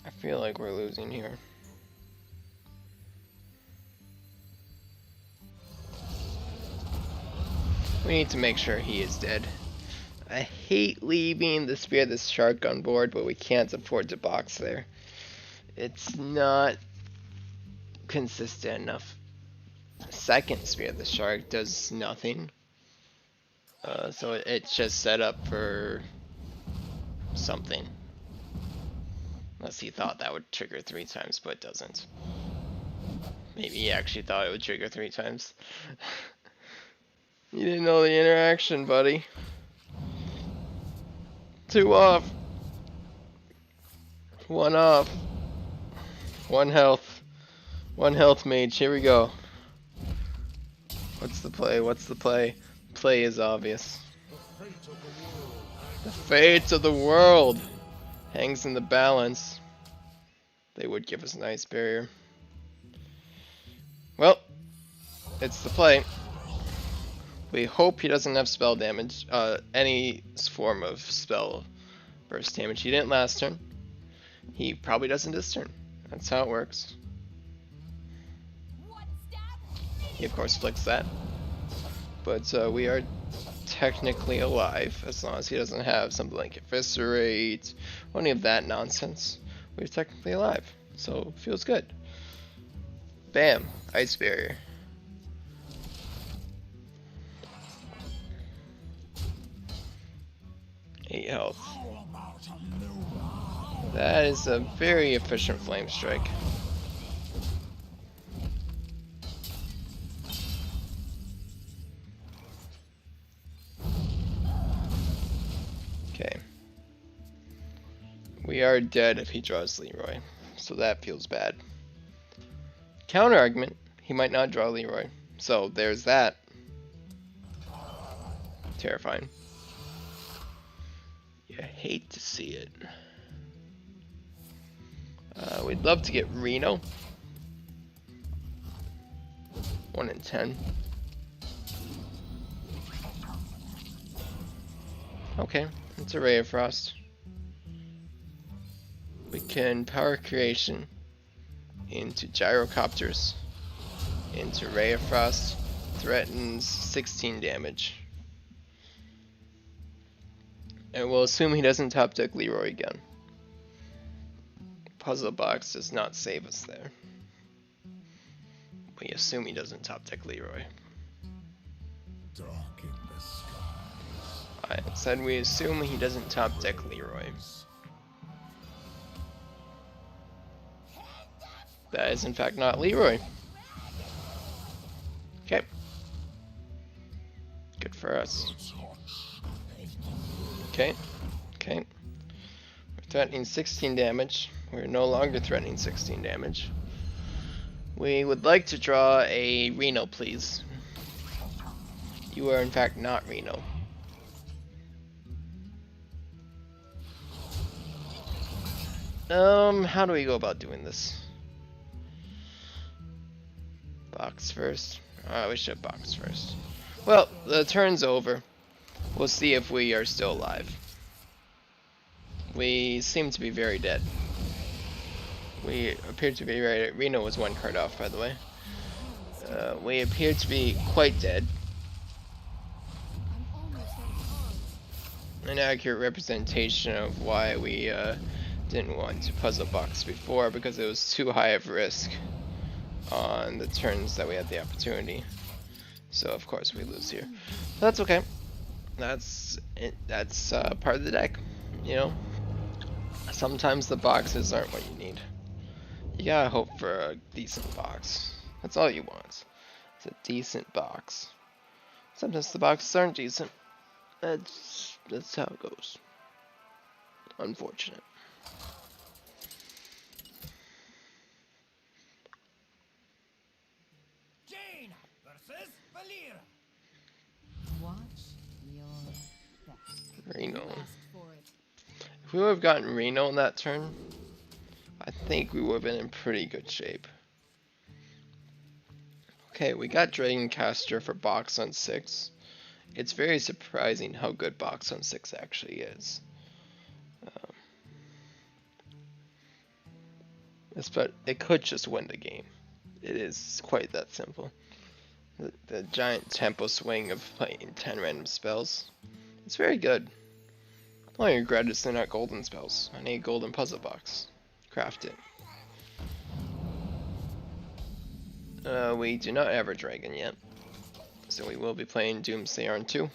I feel like we're losing here. We need to make sure he is dead. I hate leaving the Spear of the Shark on board, but we can't afford to box there. It's not consistent enough. Second Spear of the Shark does nothing. So it's just set up for something. Unless he thought that would trigger 3 times, but it doesn't. Maybe he actually thought it would trigger 3 times. You didn't know the interaction, buddy. 2 off. 1 off. 1 health. 1 health mage. Here we go. What's the play? What's the play? Play is obvious. The fate of the world hangs in the balance. They would give us an ice barrier. Well, it's the play. We hope he doesn't have spell damage, any form of spell burst damage. He didn't last turn. He probably doesn't this turn. That's how it works. He of course flicks that. But we are technically alive, as long as he doesn't have something like Eviscerate, or any of that nonsense. We're technically alive, so feels good. Bam, ice barrier. Eight health. That is a very efficient flame strike. Okay. We are dead if he draws Leroy, so that feels bad. Counter argument, he might not draw Leroy, so there's that. Terrifying. You hate to see it. We'd love to get Reno. 1 in 10. Okay, it's a Ray of Frost. We can power creation into gyrocopters, into Ray of Frost, threatens 16 damage. And we'll assume he doesn't top deck Leroy again. Puzzle box does not save us there. We assume he doesn't top deck Leroy. Dark in the skies. I said we assume he doesn't top deck Leroy. That is in fact not Leroy. Okay. Good for us. Okay. Okay. We're threatening 16 damage. We're no longer threatening 16 damage. We would like to draw a Reno, please. You are in fact not Reno. How do we go about doing this? Box first. We should box first. Well, the turn's over. We'll see if we are still alive. We seem to be very dead. We appear to be very dead. Reno was 1 card off, by the way. We appear to be quite dead. An accurate representation of why we didn't want to puzzle box before, because it was too high of risk on the turns that we had the opportunity. So of course we lose here. That's okay. That's it. That's part of the deck, you know. Sometimes the boxes aren't what you need. You gotta hope for a decent box. That's all you want. It's a decent box. Sometimes the boxes aren't decent. That's how it goes. Unfortunate. Jaina versus Valera. Watch your back. Reno. You asked for it. If we would have gotten Reno in that turn, I think we would have been in pretty good shape. Okay, we got Dragoncaster for box on 6. It's very surprising how good box on 6 actually is. But it could just win the game. It is quite that simple. The giant tempo swing of playing 10 random spells. It's very good. The only regret is they're not golden spells. I need a golden puzzle box. Craft it. We do not have a dragon yet. So we will be playing Doomsday on 2.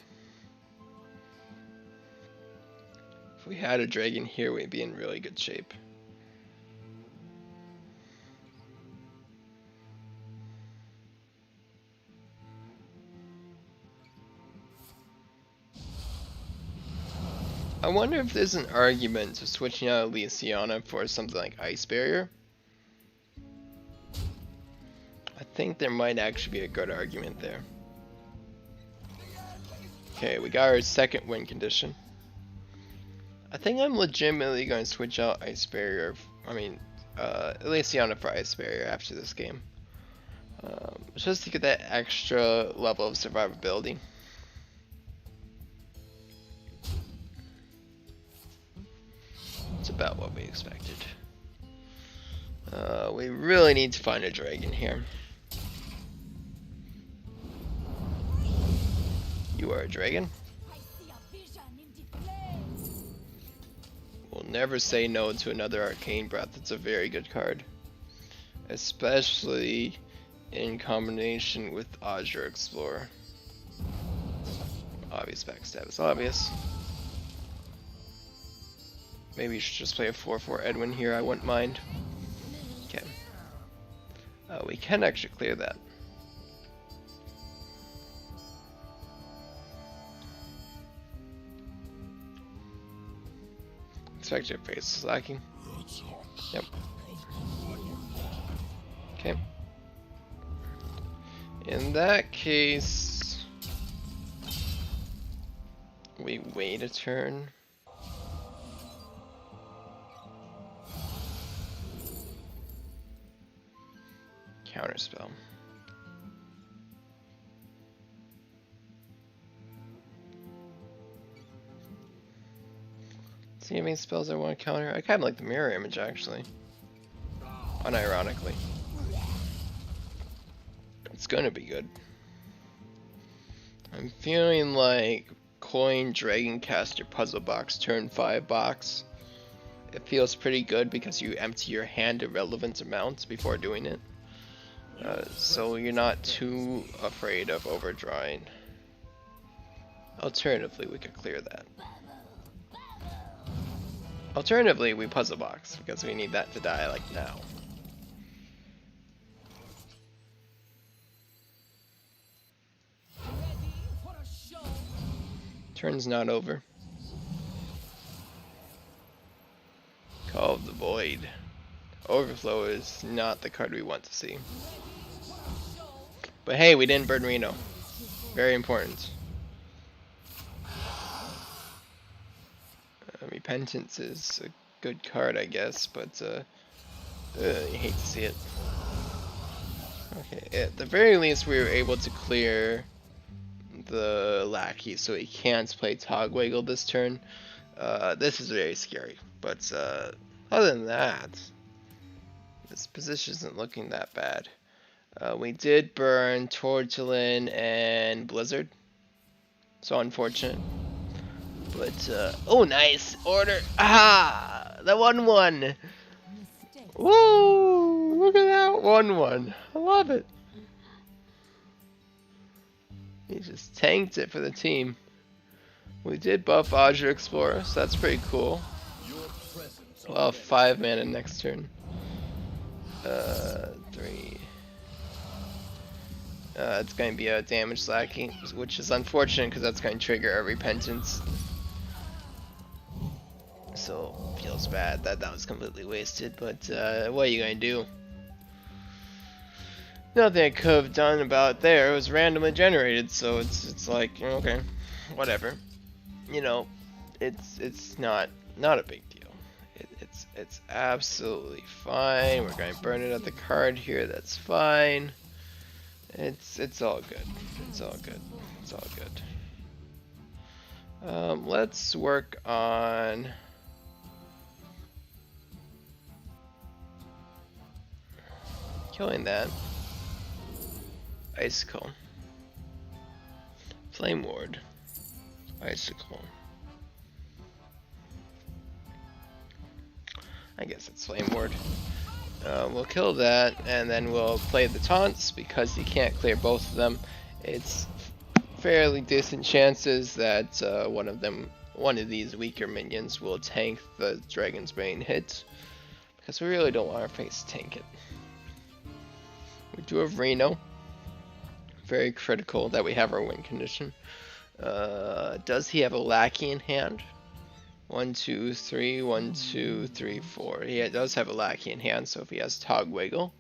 If we had a dragon here, we'd be in really good shape. I wonder if there's an argument to switching out Elysiana for something like Ice Barrier. I think there might actually be a good argument there. Okay, we got our second win condition. I think I'm legitimately going to switch out Ice Barrier. Elysiana for Ice Barrier after this game. Just to get that extra level of survivability. It's about what we expected. We really need to find a dragon here. You are a dragon. I see a vision in the flames. We'll never say no to another Arcane Breath. It's a very good card. Especially in combination with Azure Explorer. Obvious backstab is obvious. Maybe you should just play a 4/4 Edwin here, I wouldn't mind. Okay. We can actually clear that. Expect your face is lacking. Yep. Okay. In that case, we wait a turn. Counterspell. See any spells I want to counter? I kind of like the mirror image actually. Unironically. It's gonna be good. I'm feeling like Coin Dragoncaster Puzzle Box turn 5 box. It feels pretty good because you empty your hand irrelevant amounts before doing it. So you're not too afraid of overdrawing. Alternatively, we could clear that. Alternatively, we puzzle box because we need that to die like now. Turn's not over. Call of the Void. Overflow is not the card we want to see. But hey, we didn't burn Reno. Very important. Repentance is a good card, I guess, but you hate to see it. Okay, at the very least, we were able to clear the lackey, so he can't play Togwaggle this turn. This is very scary, but other than that, this position isn't looking that bad. We did burn Tortulin and Blizzard, so unfortunate. But oh, nice order! Ah, the 1-1. Woo! Look at that 1-1. I love it. He just tanked it for the team. We did buff Azure Explorer, so that's pretty cool. Well, 5 mana next turn. 3. It's going to be a damage lacking, which is unfortunate because that's going to trigger a repentance. So feels bad that that was completely wasted, but what are you going to do? Nothing I could have done about it there. It was randomly generated, so it's like, okay, whatever. You know, it's not a big deal. It's absolutely fine. We're going to burn it at the card here. That's fine. It's all good. It's all good. It's all good. Let's work on killing that. Icicle. Flame Ward. Icicle. I guess it's Flame Ward. We'll kill that, and then we'll play the taunts because you can't clear both of them. It's fairly decent chances that one of these weaker minions will tank the Dragon's Bane hit, because we really don't want our face to tank it. We do have Reno. Very critical that we have our win condition. Does he have a lackey in hand? 1, 2, 3, 1, 2, 3, 4. He does have a lackey in hand, so if he has Togwaggle,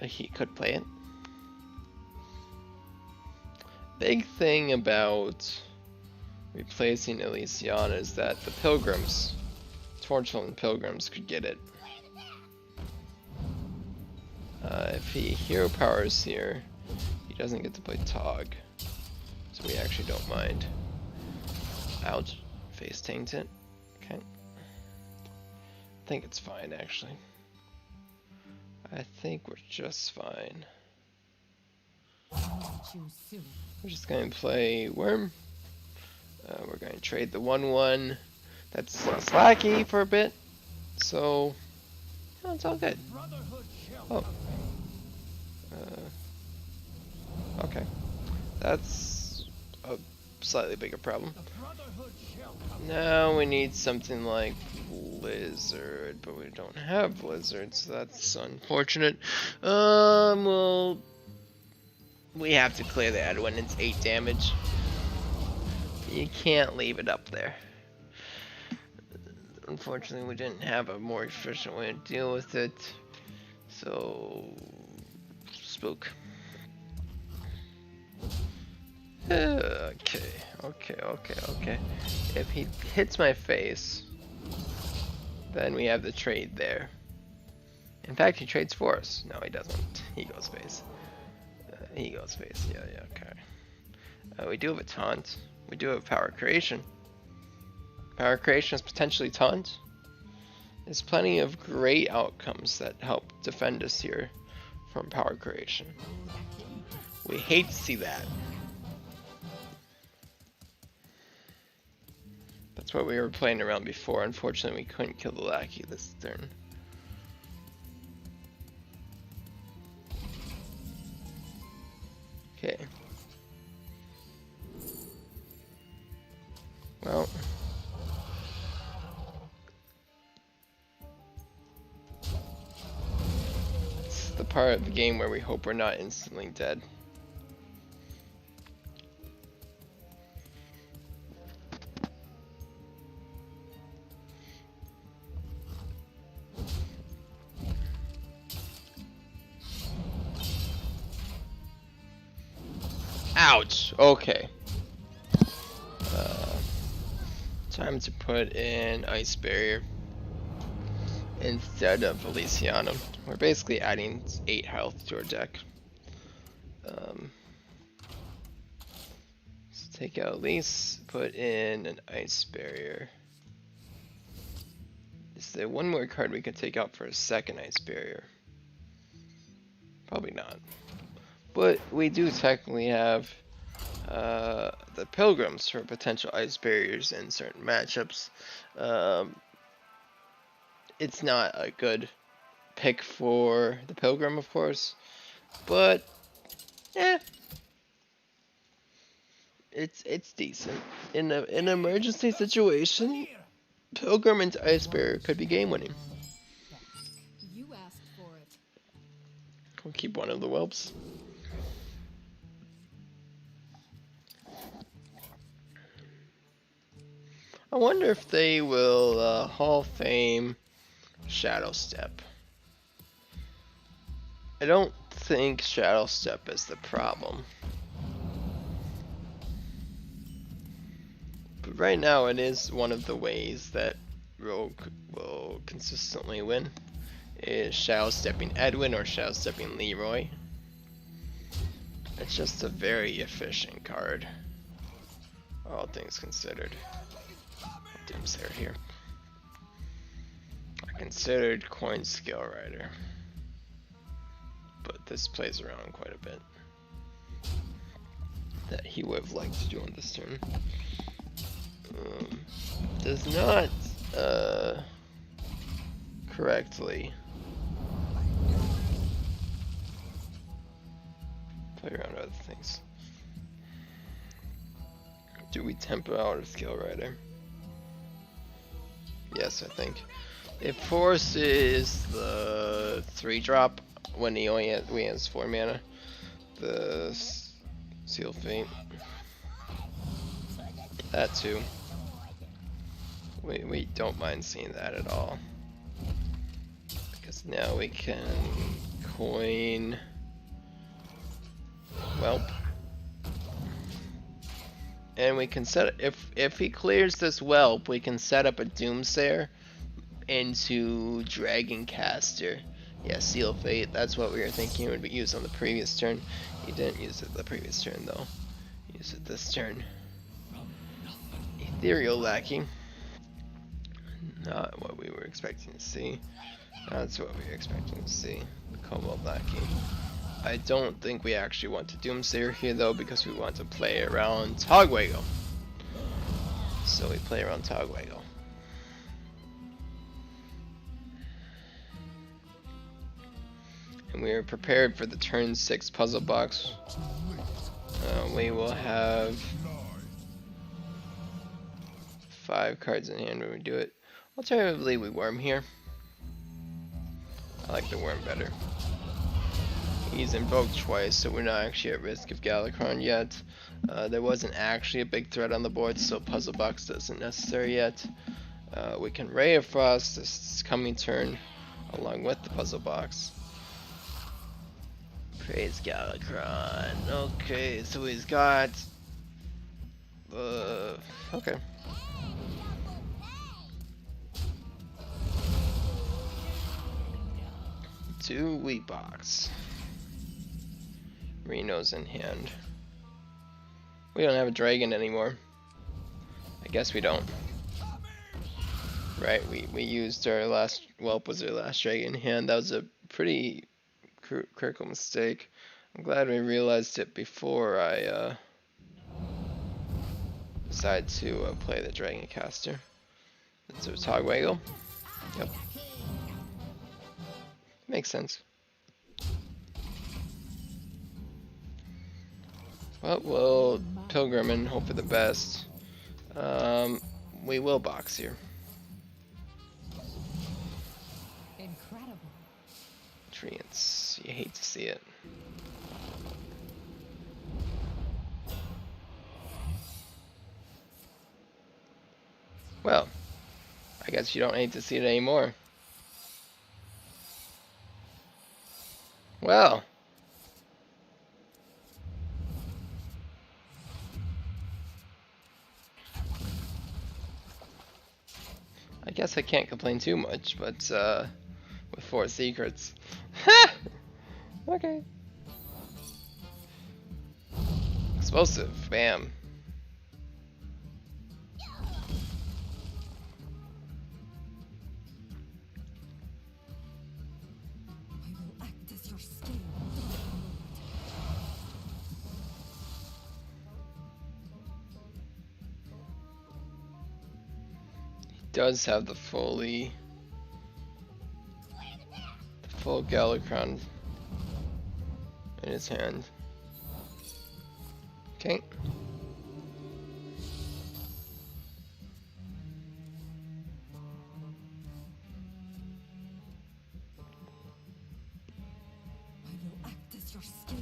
he could play it. Big thing about replacing Elysiana is that the Pilgrims, Torchlight Pilgrims, could get it. If he hero powers here, he doesn't get to play Tog, so we actually don't mind. Ouch. Face tanked it. Okay. I think it's fine, actually. I think we're just fine. We're just going to play Worm. We're going to trade the 1-1. That's slacky for a bit. So, no, it's all good. Oh. Okay. That's a slightly bigger problem. Now we need something like Blizzard, but we don't have Blizzard, so that's unfortunate. Well, we have to clear that when it's 8 damage. You can't leave it up there. Unfortunately, we didn't have a more efficient way to deal with it, so spook. Okay. If he hits my face, then we have the trade there. In fact, he trades for us. No, he doesn't. He goes face. He goes face. Yeah, yeah, okay. We do have a taunt. We do have power creation. Power creation is potentially taunt. There's plenty of great outcomes that help defend us here from power creation. We hate to see that. That's what we were playing around before. Unfortunately, we couldn't kill the lackey this turn. Okay. Well. It's the part of the game where we hope we're not instantly dead. Ouch! Okay. Time to put in Ice Barrier instead of Elysianum. We're basically adding 8 health to our deck. So take out Elise, put in an Ice Barrier. Is there one more card we could take out for a second Ice Barrier? Probably not. But we do technically have the Pilgrims for potential Ice Barriers in certain matchups. It's not a good pick for the Pilgrim, of course, but it's decent. In an emergency situation, Pilgrim into Ice Barrier could be game winning. You asked for it. We'll keep one of the whelps. I wonder if they will Hall of Fame Shadow Step. I don't think Shadow Step is the problem. But right now it is one of the ways that Rogue will consistently win. Is Shadow Stepping Edwin or Shadow Stepping Leroy. It's just a very efficient card. All things considered. Doomsayer here. I considered Coin Skill Rider, but this plays around quite a bit that he would have liked to do on this turn. Does not correctly play around other things. Do we tempo out a Skill Rider? Yes, I think. It forces the 3-drop when he only has 4 mana. The Seal Fate. That too. We don't mind seeing that at all. Because now we can coin Whelp. And we can set if he clears this Whelp, we can set up a Doomsayer into Dragon Caster. Yeah, Seal Fate. That's what we were thinking would be used on the previous turn. He didn't use it the previous turn though. He used it this turn. Ethereal Lackey. Not what we were expecting to see. That's what we were expecting to see. Cobalt Lackey. I don't think we actually want to Doomsayer here though, because we want to play around Togwaggle. So we play around Togwaggle. And we are prepared for the turn 6 puzzle box. We will have 5 cards in hand when we do it. Alternatively, we worm here. I like the worm better. He's invoked twice, so we're not actually at risk of Galakron yet. There wasn't actually a big threat on the board, so Puzzle Box isn't necessary yet. We can Ray of Frost this coming turn, along with the Puzzle Box. Praise Galakron. Okay, so he's got... okay. Do we box? Reno's in hand. We don't have a dragon anymore. I guess we don't. Right, we used our last whelp was our last dragon in hand. That was a pretty critical mistake. I'm glad we realized it before I decided to play the dragon caster. So it's Hogwaggle. Yep. Makes sense. Well, we'll pilgrim and hope for the best. We will box here. Incredible. Treants, you hate to see it. Well, I guess you don't hate to see it anymore. Well. I guess I can't complain too much, but with 4 secrets. Ha! Okay. Explosive, bam. I will act as your scale. Does have the full Galakrond in his hand. Okay. I will act as your scale.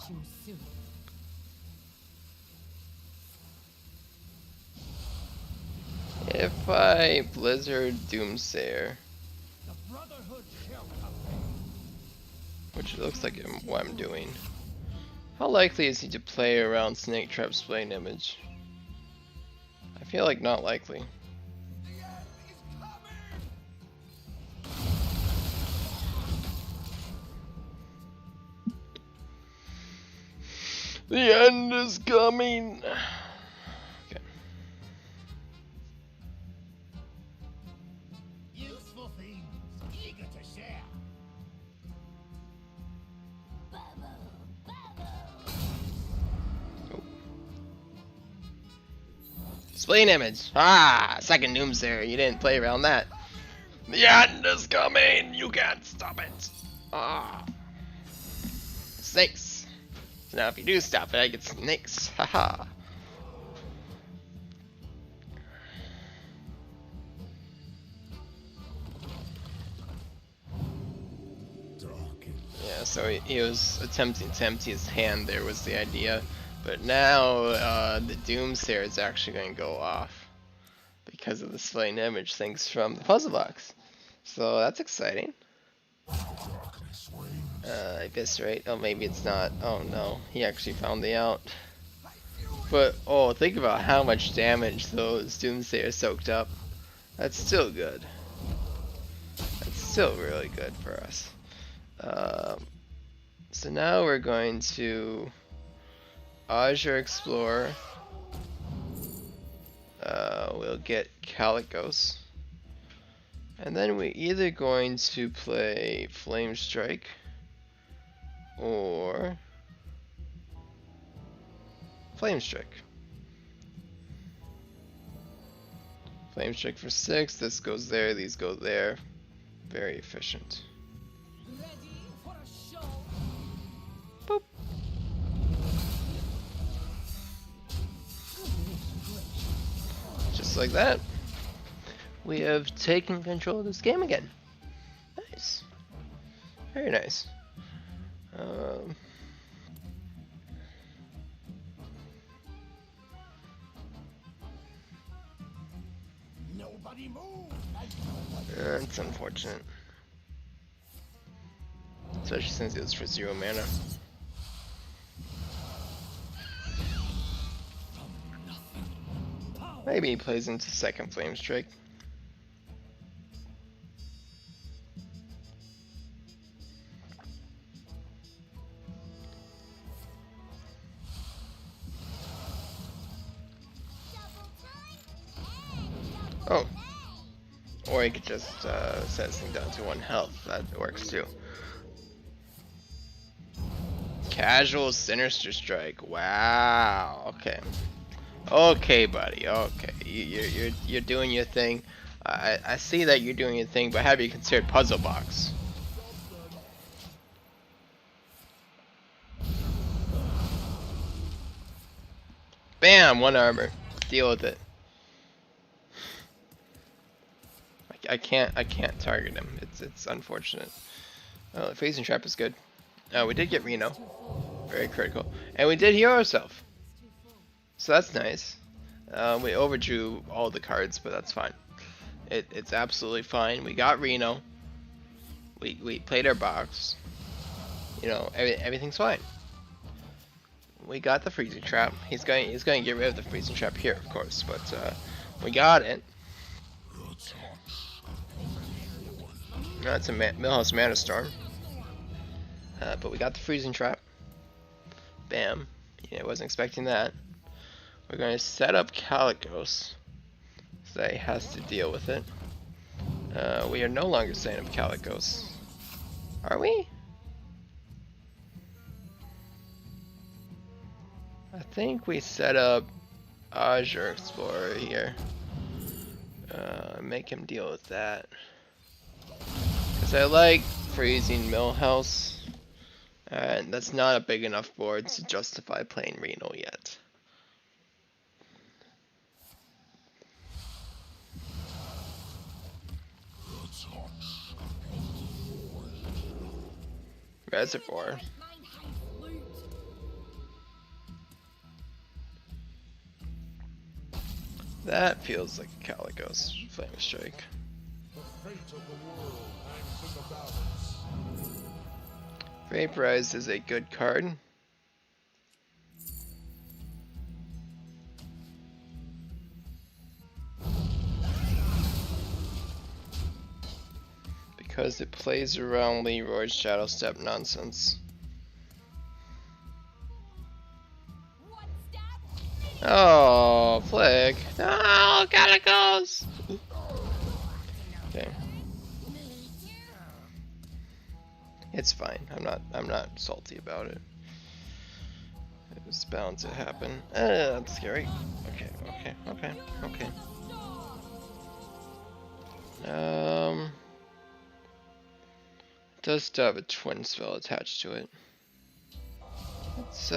Too soon. If I Blizzard Doomsayer, The Brotherhood shall come. which it looks like what I'm doing, how likely is he to play around Snake Trap's Flame Image? I feel like not likely. The end is coming. The end is coming. Okay. Useful things, eager to share. Spleen Image. Ah, second Doomsayer. You didn't play around that. The end is coming. You can't stop it. Ah. Snakes. So now if you do stop it, I get snakes. Haha. Yeah, so he was attempting to empty his hand. There was the idea. But now the Doomsayer is actually going to go off because of the Slain Image things from the puzzle box. So that's exciting. Eviscerate. Oh, maybe it's not. Oh no, he actually found the out. But oh, think about how much damage those Doomsayers soaked up. That's still good. That's still really good for us. So now we're going to Azure Explorer. We'll get Calicos. And then we're either going to play Flame Strike or Flame Strike. Flame Strike for 6, this goes there, these go there. Very efficient. Ready for a show? Boop. Just like that. We have taken control of this game again. Nice. Very nice. Nobody move. It's unfortunate. Especially since it was for 0 mana. Power. Maybe he plays into second flame strike. Oh. Or he could just set this thing down to 1 health. That works too. Casual Sinister Strike. Wow. Okay. Okay, buddy. Okay. You're doing your thing. I see that you're doing your thing, but have you considered Puzzle Box? Bam! 1 armor. Deal with it. I can't target him. It's unfortunate. Oh, the Freezing Trap is good. We did get Reno. Very critical. And we did heal ourselves. So that's nice. We overdrew all the cards, but that's fine. It's absolutely fine. We got Reno. We played our box. You know, everything's fine. We got the Freezing Trap. He's going to get rid of the Freezing Trap here, of course, but we got it. That's a Millhouse Mana Storm. But we got the Freezing Trap. Bam. Yeah, I wasn't expecting that. We're going to set up Calicos, so that he has to deal with it. We are no longer setting up Calicos. Are we? I think we set up Azure Explorer here. Make him deal with that. Because I like freezing Millhouse. And that's not a big enough board to justify playing Reno yet. Reservoir. That feels like a Calicos Flame Strike. The fate of the world hangs in the balance. Vaporize is a good card. Because it plays around Leroy's Shadow Step nonsense. Oh, Flick. No, Calicos! Okay. It's fine. I'm not salty about it. It was bound to happen. That's scary. Okay. It does still have a twin spell attached to it. Let's see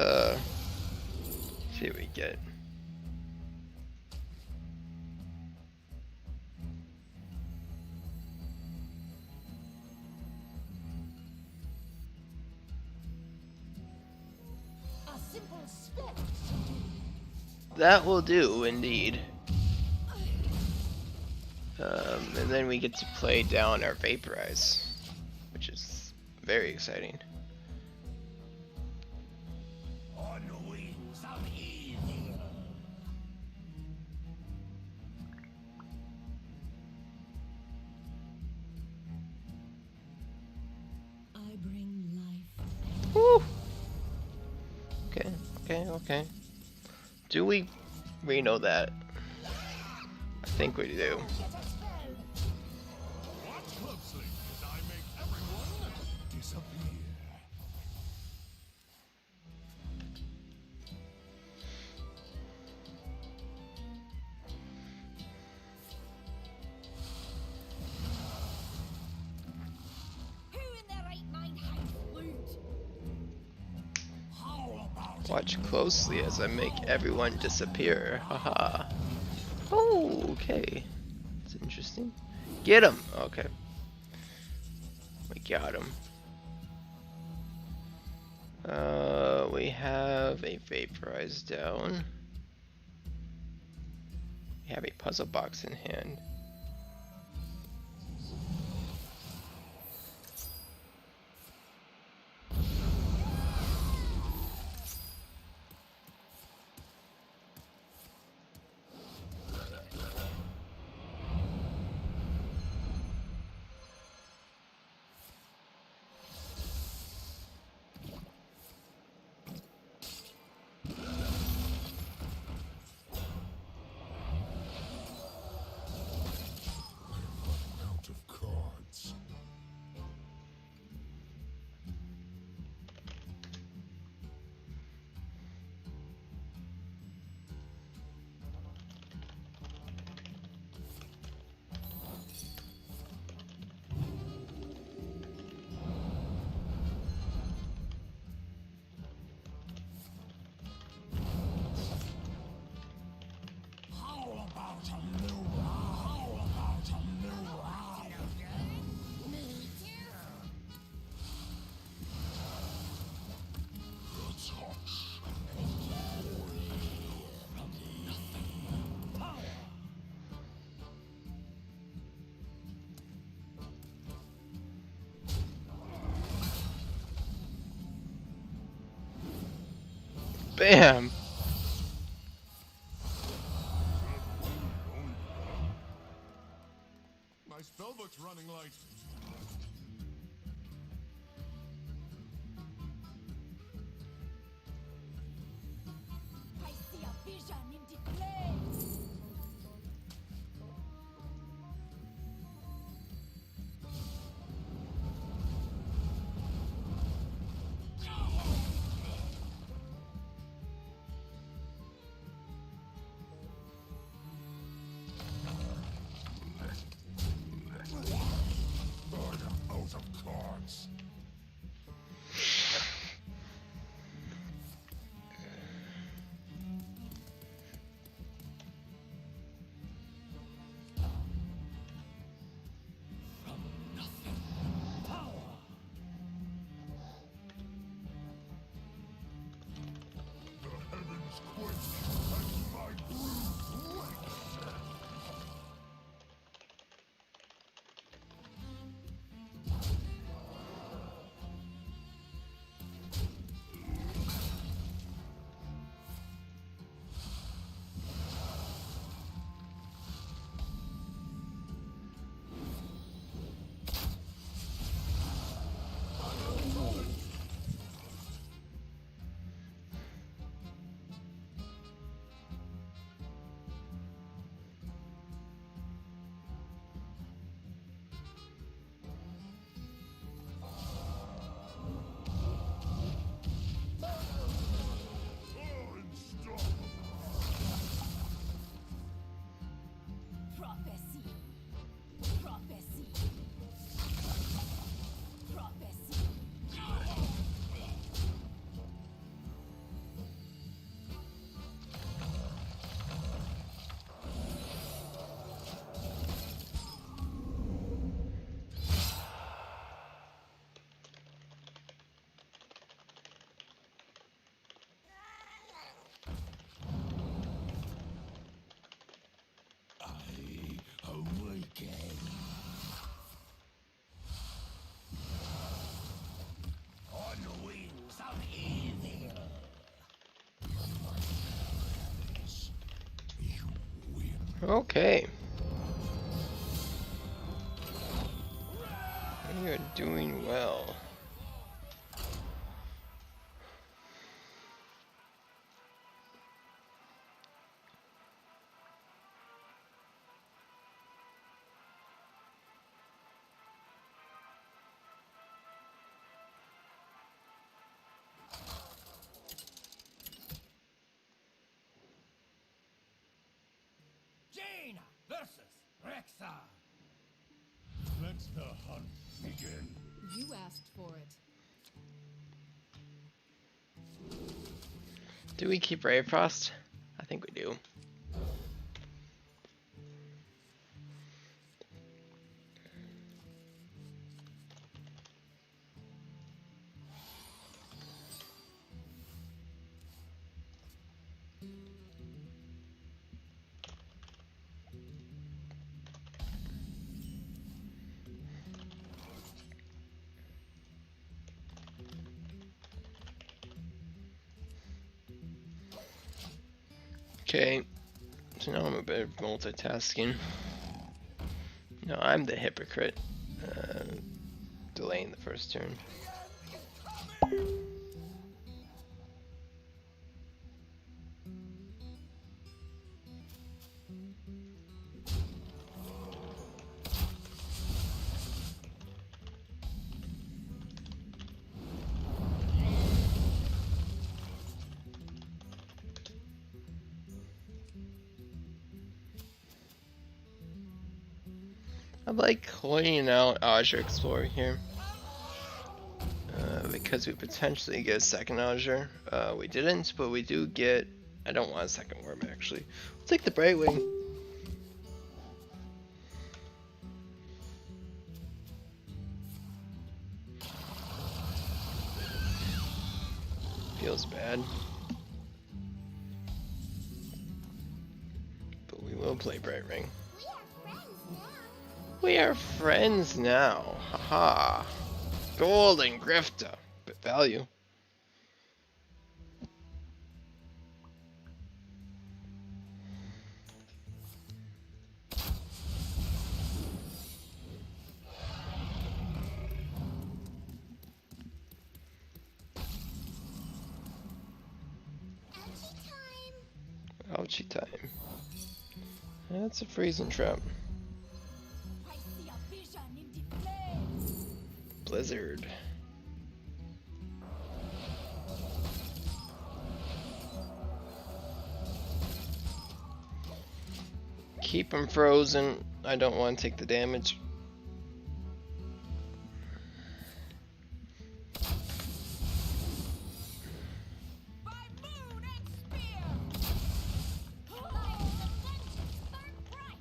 what we get. That will do, indeed. And then we get to play down our Vaporize, which is very exciting. On the wings of evil. I bring life. Woo! Okay. Do we Reno that? I think we do. Watch closely as I make everyone disappear. Who in their right mind hides loot? How about Watch closely as I make everyone disappear. Haha. Oh, okay. That's interesting. Get him! Okay. We got him. We have a Vaporize down. We have a Puzzle Box in hand. Bam! My spellbook's running light. I see a vision in the flames. I'm out of cards. The heavens quake as my brood wakes. Prophecy. Prophecy. Prophecy. Awaken. On the wings of evil. Okay. We are doing well. Jaina versus Rexa. Let the hunt begin. You asked for it. Do we keep Ray Frost? I think we do. Okay, so now I'm a bit of multitasking. No, I'm the hypocrite. Delaying the first turn. I like coining out Azure Explorer here. Because we potentially get a second Azure. We didn't, but we do get... I don't want a second worm actually. We'll take the Brightwing. was bad. But we will play Bright Ring. We are friends now. Haha. Gold and Grifta. But value. Ouchie time. That's a freezing trap. I see a vision in the flames. Blizzard. Keep him frozen. I don't want to take the damage. By moon and spear. Light and vengeance burn bright.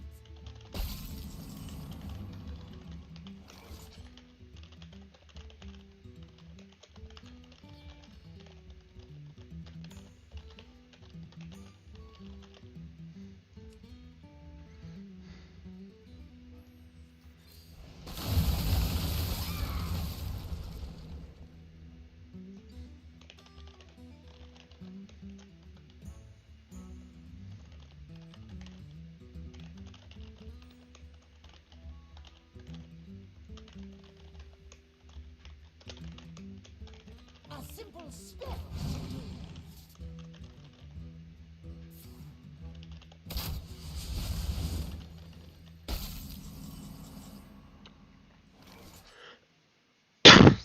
A simple spell.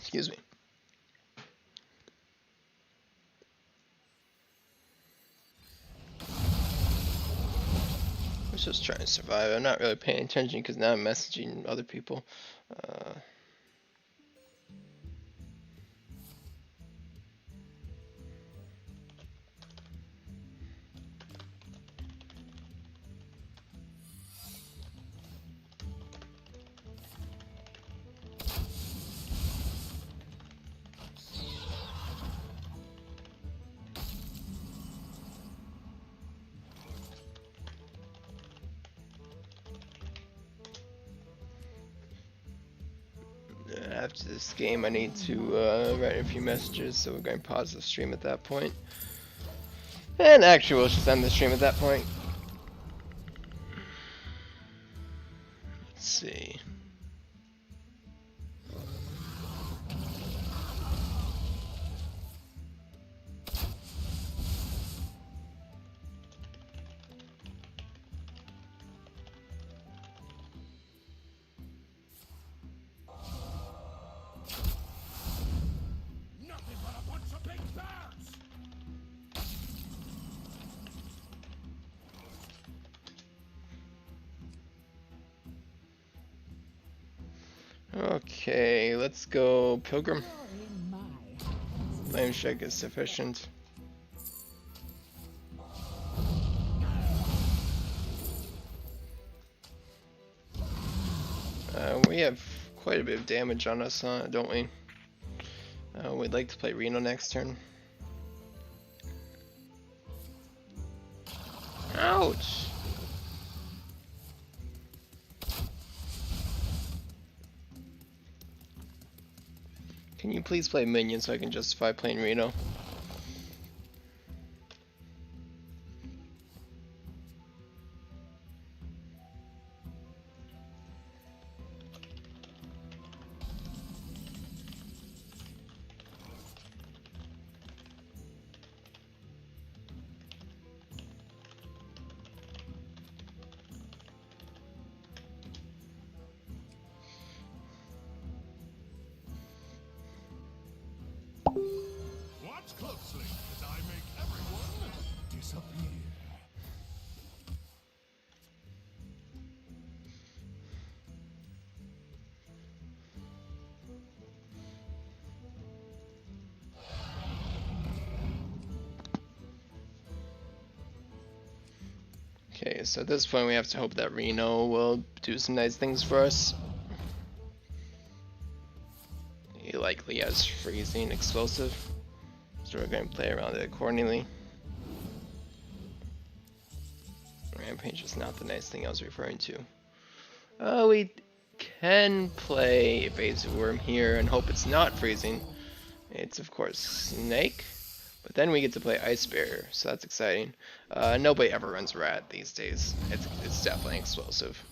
Excuse me. I'm just trying to survive. I'm not really paying attention because now I'm messaging other people. After this game, I need to write a few messages, so we're going to pause the stream at that point. And actually, we'll just end the stream at that point. Let's see. Nothing but a bunch of big bears! Okay, let's go Pilgrim. You're in my hands. Flame Shake is sufficient. We have quite a bit of damage on us, don't we? We'd like to play Reno next turn. Ouch! Can you please play Minion so I can justify playing Reno? Watch closely as I make everyone disappear. Okay, so at this point we have to hope that Reno will do some nice things for us. He likely has freezing explosive. Let's So we're going to play around it accordingly. Rampage is not the nice thing I was referring to. We can play Evasive Worm here and hope it's not freezing. It's of course Snake, but then we get to play Ice Barrier, so that's exciting. Nobody ever runs Rat these days. It's definitely explosive.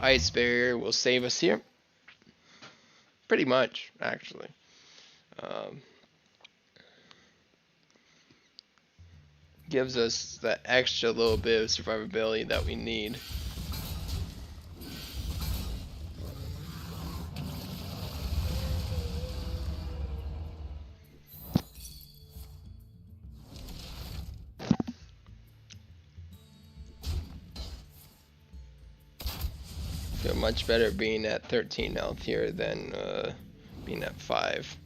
Ice Barrier will save us here. Pretty much, actually. Gives us that extra little bit of survivability that we need. Feel much better being at 13 health here than being at 5.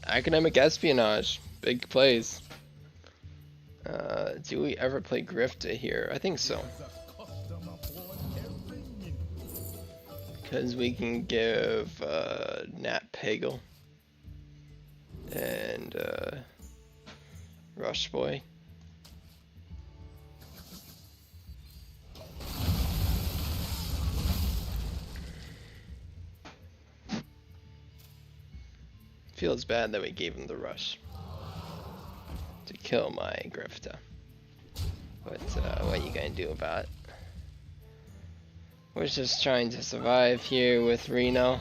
Academic espionage, big plays. Do we ever play Grifta here? I think so. Because we can give Nat Pagel and Rush Boy. Feels bad that we gave him the rush to kill my Grifta. But what are you gonna do about it? We're just trying to survive here with Reno.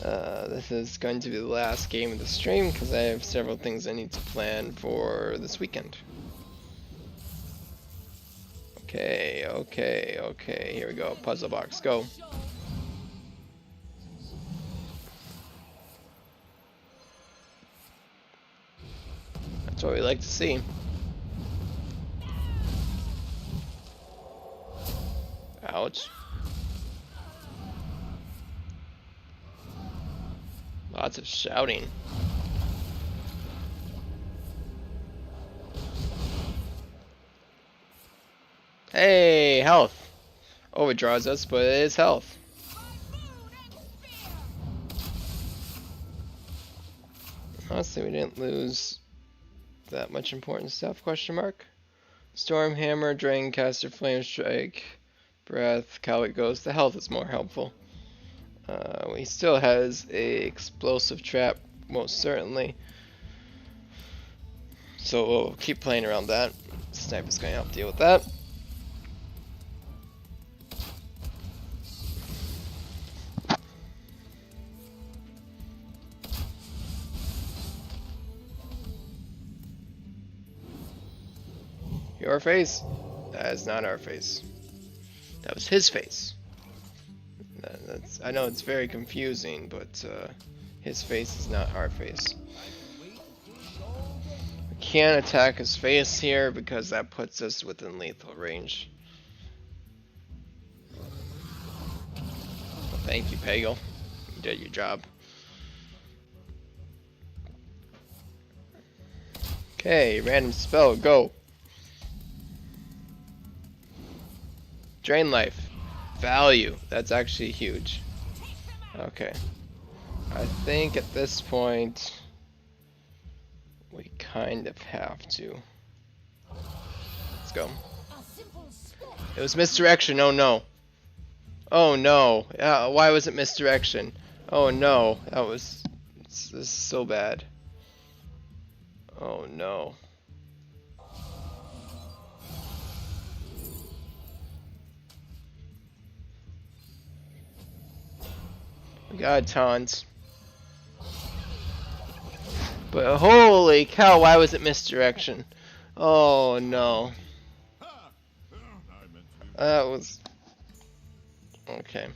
This is going to be the last game of the stream because I have several things I need to plan for this weekend. Okay, here we go. Puzzle box, go. That's what we like to see. Ouch. Lots of shouting. Hey, health. Overdraws us, but it is health. Honestly, we didn't lose that much important stuff, question mark. Stormhammer, Dragoncaster, Flame Strike, Breath, Cowlick Ghost. The health is more helpful. He still has a explosive trap, most certainly. So we'll keep playing around that. Sniper's gonna help deal with that. Your face? That is not our face. That was his face. I know it's very confusing, but his face is not our face. We can't attack his face here because that puts us within lethal range. Well, thank you, Pagel. You did your job. Okay, random spell, go. Drain life. Value. That's actually huge. Okay. I think at this point we kind of have to. Let's go. It was misdirection. Oh no. Oh no. Why was it misdirection? Oh no. This is so bad. Oh no. We got taunt. But holy cow, why was it misdirection? Oh no. That was... Okay.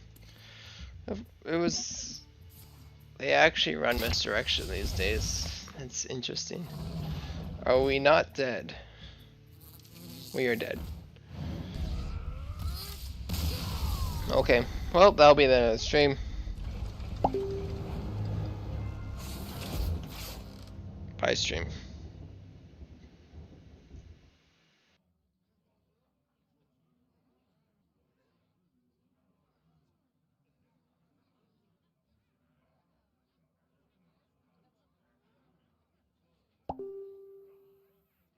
It was... They actually run misdirection these days. It's interesting. Are we not dead? We are dead. Okay. Well, that'll be the end of the stream. Bye, stream.